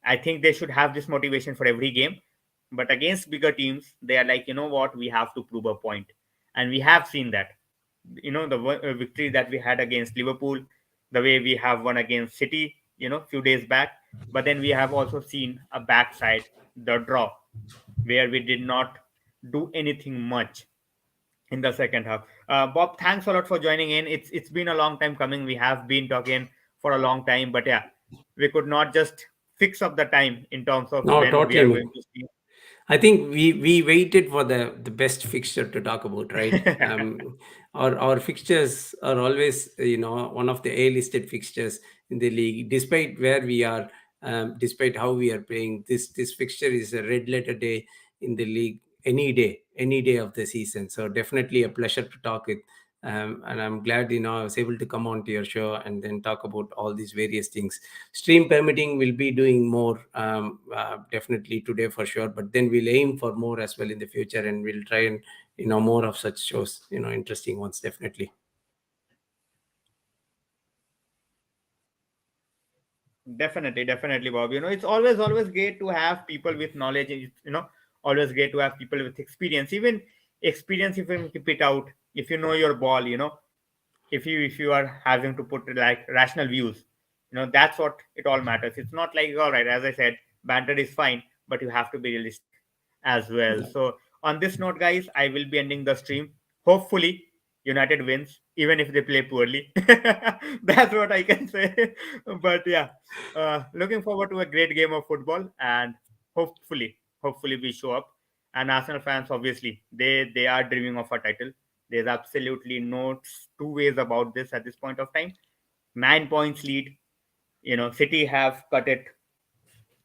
I think they should have this motivation for every game. But against bigger teams, they are like, you know what, we have to prove a point. And we have seen that. You know, the victory that we had against Liverpool, the way we have won against City, you know, few days back. But then we have also seen a backside, the draw, where we did not do anything much in the second half. Bob, thanks a lot for joining in. It's been a long time coming. We have been talking for a long time, but yeah, we could not just fix up the time in terms of No, when we are totally. going to see. I think we waited for the best fixture to talk about, right? Our fixtures are always, one of the A-listed fixtures in the league, despite where we are, despite how we are playing. This fixture is a red letter day in the league any day of the season. So definitely a pleasure to talk with. And I'm glad, I was able to come on to your show and then talk about all these various things. Stream permitting, will be doing more, definitely today for sure, but then we'll aim for more as well in the future, and we'll try and, more of such shows, interesting ones, definitely. Definitely, definitely, Bob. You know, it's always great to have people with knowledge. You know, always great to have people with experience. Even experience, if you keep it out, if you know your ball, you know, if you are having to put like rational views, you know, that's what it all matters. It's not like, all right, as I said, banter is fine, but you have to be realistic as well. So on this note, guys, I will be ending the stream. Hopefully United wins, even if they play poorly. That's what I can say. But yeah, looking forward to a great game of football, and hopefully we show up. And Arsenal fans, obviously, they are dreaming of a title. There's absolutely no two ways about this at this point of time. 9 points lead. You know, City have cut it.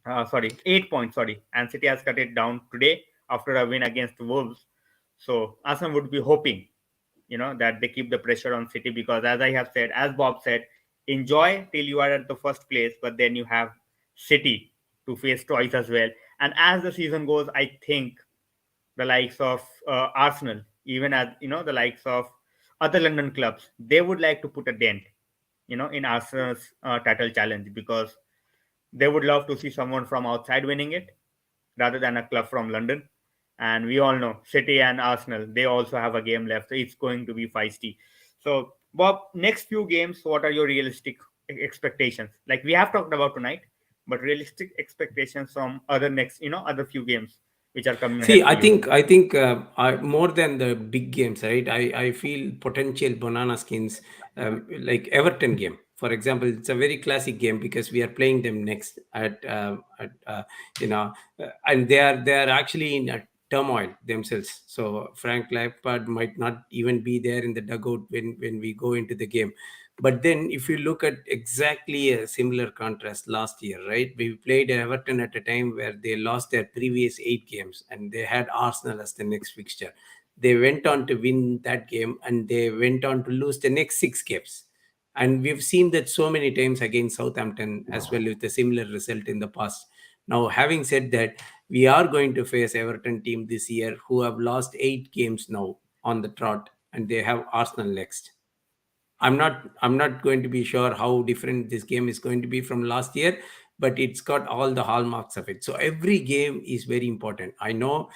Sorry, 8 points. Sorry, and City has cut it down today after a win against Wolves. So Arsenal would be hoping, you know, that they keep the pressure on City, because, as I have said, as Bob said, enjoy till you are at the first place, but then you have City to face twice as well. And as the season goes, I think the likes of Arsenal, even as you know, the likes of other London clubs, they would like to put a dent, you know, in Arsenal's title challenge, because they would love to see someone from outside winning it rather than a club from London. And we all know City and Arsenal, they also have a game left. So it's going to be feisty. So, Bob, next few games, what are your realistic expectations? Like we have talked about tonight, but realistic expectations from other next, you know, other few games which are coming See, ahead for I you. think I think more than the big games, right? I feel potential banana skins, like Everton game, for example. It's a very classic game because we are playing them next at you know, and they are actually in a turmoil themselves. So Frank Lampard might not even be there in the dugout when we go into the game. But then, if you look at exactly a similar contrast last year, right? We played Everton at a time where they lost their previous 8 games and they had Arsenal as the next fixture. They went on to win that game and they went on to lose the next 6 games. And we've seen that so many times against Southampton as well, with a similar result in the past. Now, having said that, we are going to face Everton team this year who have lost 8 games now on the trot, and they have Arsenal next. I'm not going to be sure how different this game is going to be from last year, but it's got all the hallmarks of it. So every game is very important. I know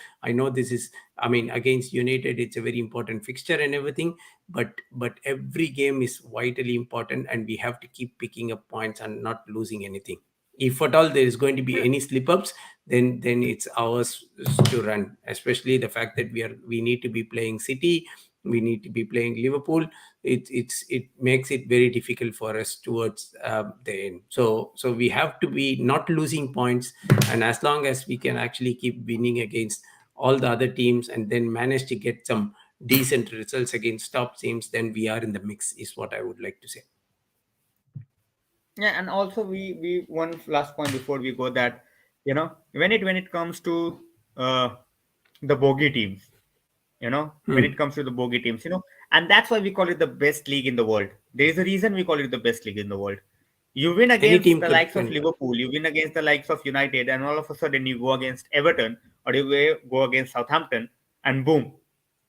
this is, I mean, against United it's a very important fixture and everything, but every game is vitally important, and we have to keep picking up points and not losing anything. If at all there is going to be any slip ups, then it's ours to run, especially the fact that we need to be playing City, we need to be playing Liverpool. It makes it very difficult for us towards the end. So we have to be not losing points, and as long as we can actually keep winning against all the other teams and then manage to get some decent results against top teams, then we are in the mix, is what I would like to say. Yeah, and also we one last point before we go, that you know, when it comes to uh the bogey teams, when it Hmm. comes to the bogey teams, and that's why we call it the best league in the world. There is a reason we call it the best league in the world. You win Any against team the could likes of win. Liverpool, you win against the likes of United, and all of a sudden you go against Everton or you go against Southampton, and boom,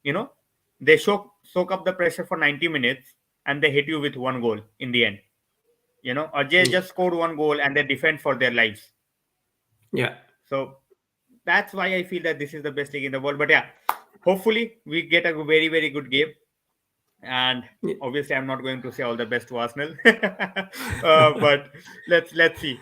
you know, they soak up the pressure for 90 minutes and they hit you with one goal in the end, or they Hmm. just scored one goal and they defend for their lives. Yeah. So that's why I feel that this is the best league in the world. But yeah, hopefully we get a very, very good game. And Yeah. obviously, I'm not going to say all the best to Arsenal, but let's see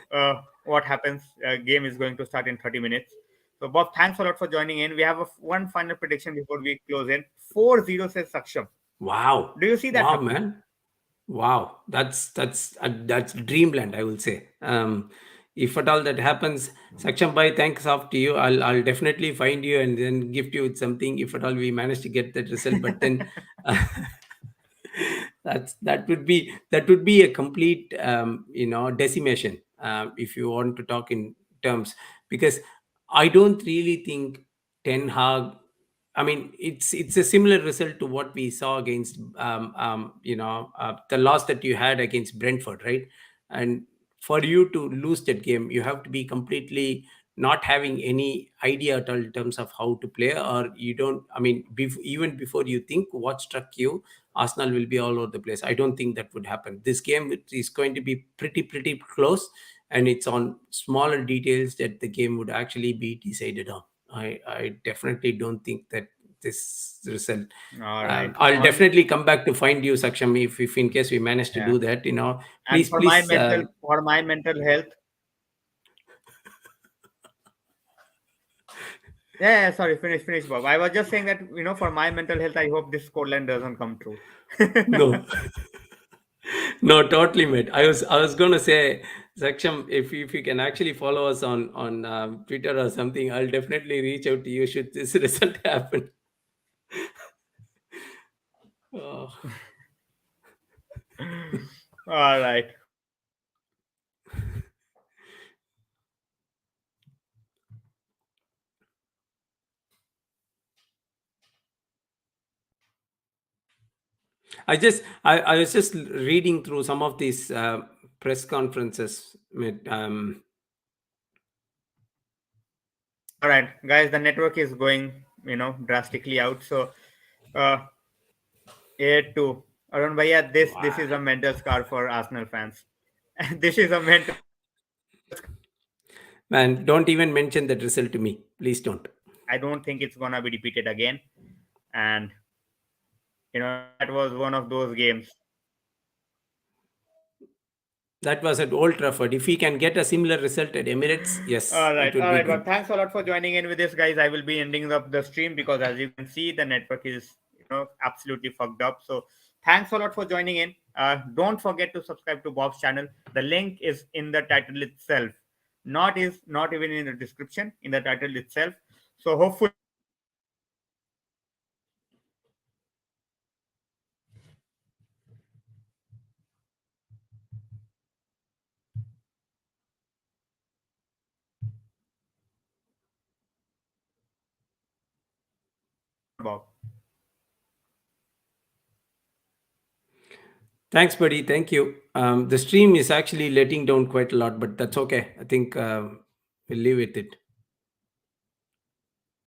what happens. Game is going to start in 30 minutes. So Bob, thanks a lot for joining in. We have one final prediction before we close in. 4-0 says Saksham. Wow. Do you see that Wow, happening? man. Wow, that's dreamland, I will say. If at all that happens, Saksham bhai, thanks off to you. I'll definitely find you and then gift you with something if at all we manage to get that result. But then, that would be a complete decimation, if you want to talk in terms, because I don't really think Ten Hag. I mean, it's a similar result to what we saw against the loss that you had against Brentford, right? And for you to lose that game, you have to be completely not having any idea at all in terms of how to play, or you don't. I mean, even before you think what struck you, Arsenal will be all over the place. I don't think that would happen. This game is going to be pretty close, and it's on smaller details that the game would actually be decided on. I definitely don't think that this result. All right. I'll On definitely come back to find you, Saksham, if in case we manage to Yeah. do that. And Please, please. for my mental health. Yeah, sorry, finish, Bob. I was just saying that, for my mental health, I hope this scoreline doesn't come true. No, no, totally, mate. I was gonna say, Saksham, if you can actually follow us on Twitter or something, I'll definitely reach out to you should this result happen. Oh. All right. I was just reading through some of these press conferences. All right, guys, the network is going, drastically out. So, uh, here to Arun Bhaiya, this Wow. is a mental scar for Arsenal fans. This is a mental scar for Arsenal fans. Man, don't even mention that result to me. Please don't. I don't think it's gonna be repeated again. And that was one of those games. That was at Old Trafford. If we can get a similar result at Emirates, yes, it would All be right. But good. thanks a lot for joining in with this, guys. I will be ending up the stream because, as you can see, the network is absolutely fucked up. So thanks a lot for joining in. Don't forget to subscribe to Bob's channel. The link is in the title itself. Not even in the description, in the title itself. So hopefully Bob. Thanks, buddy. Thank you. The stream is actually letting down quite a lot, but that's okay. I think we'll leave with it.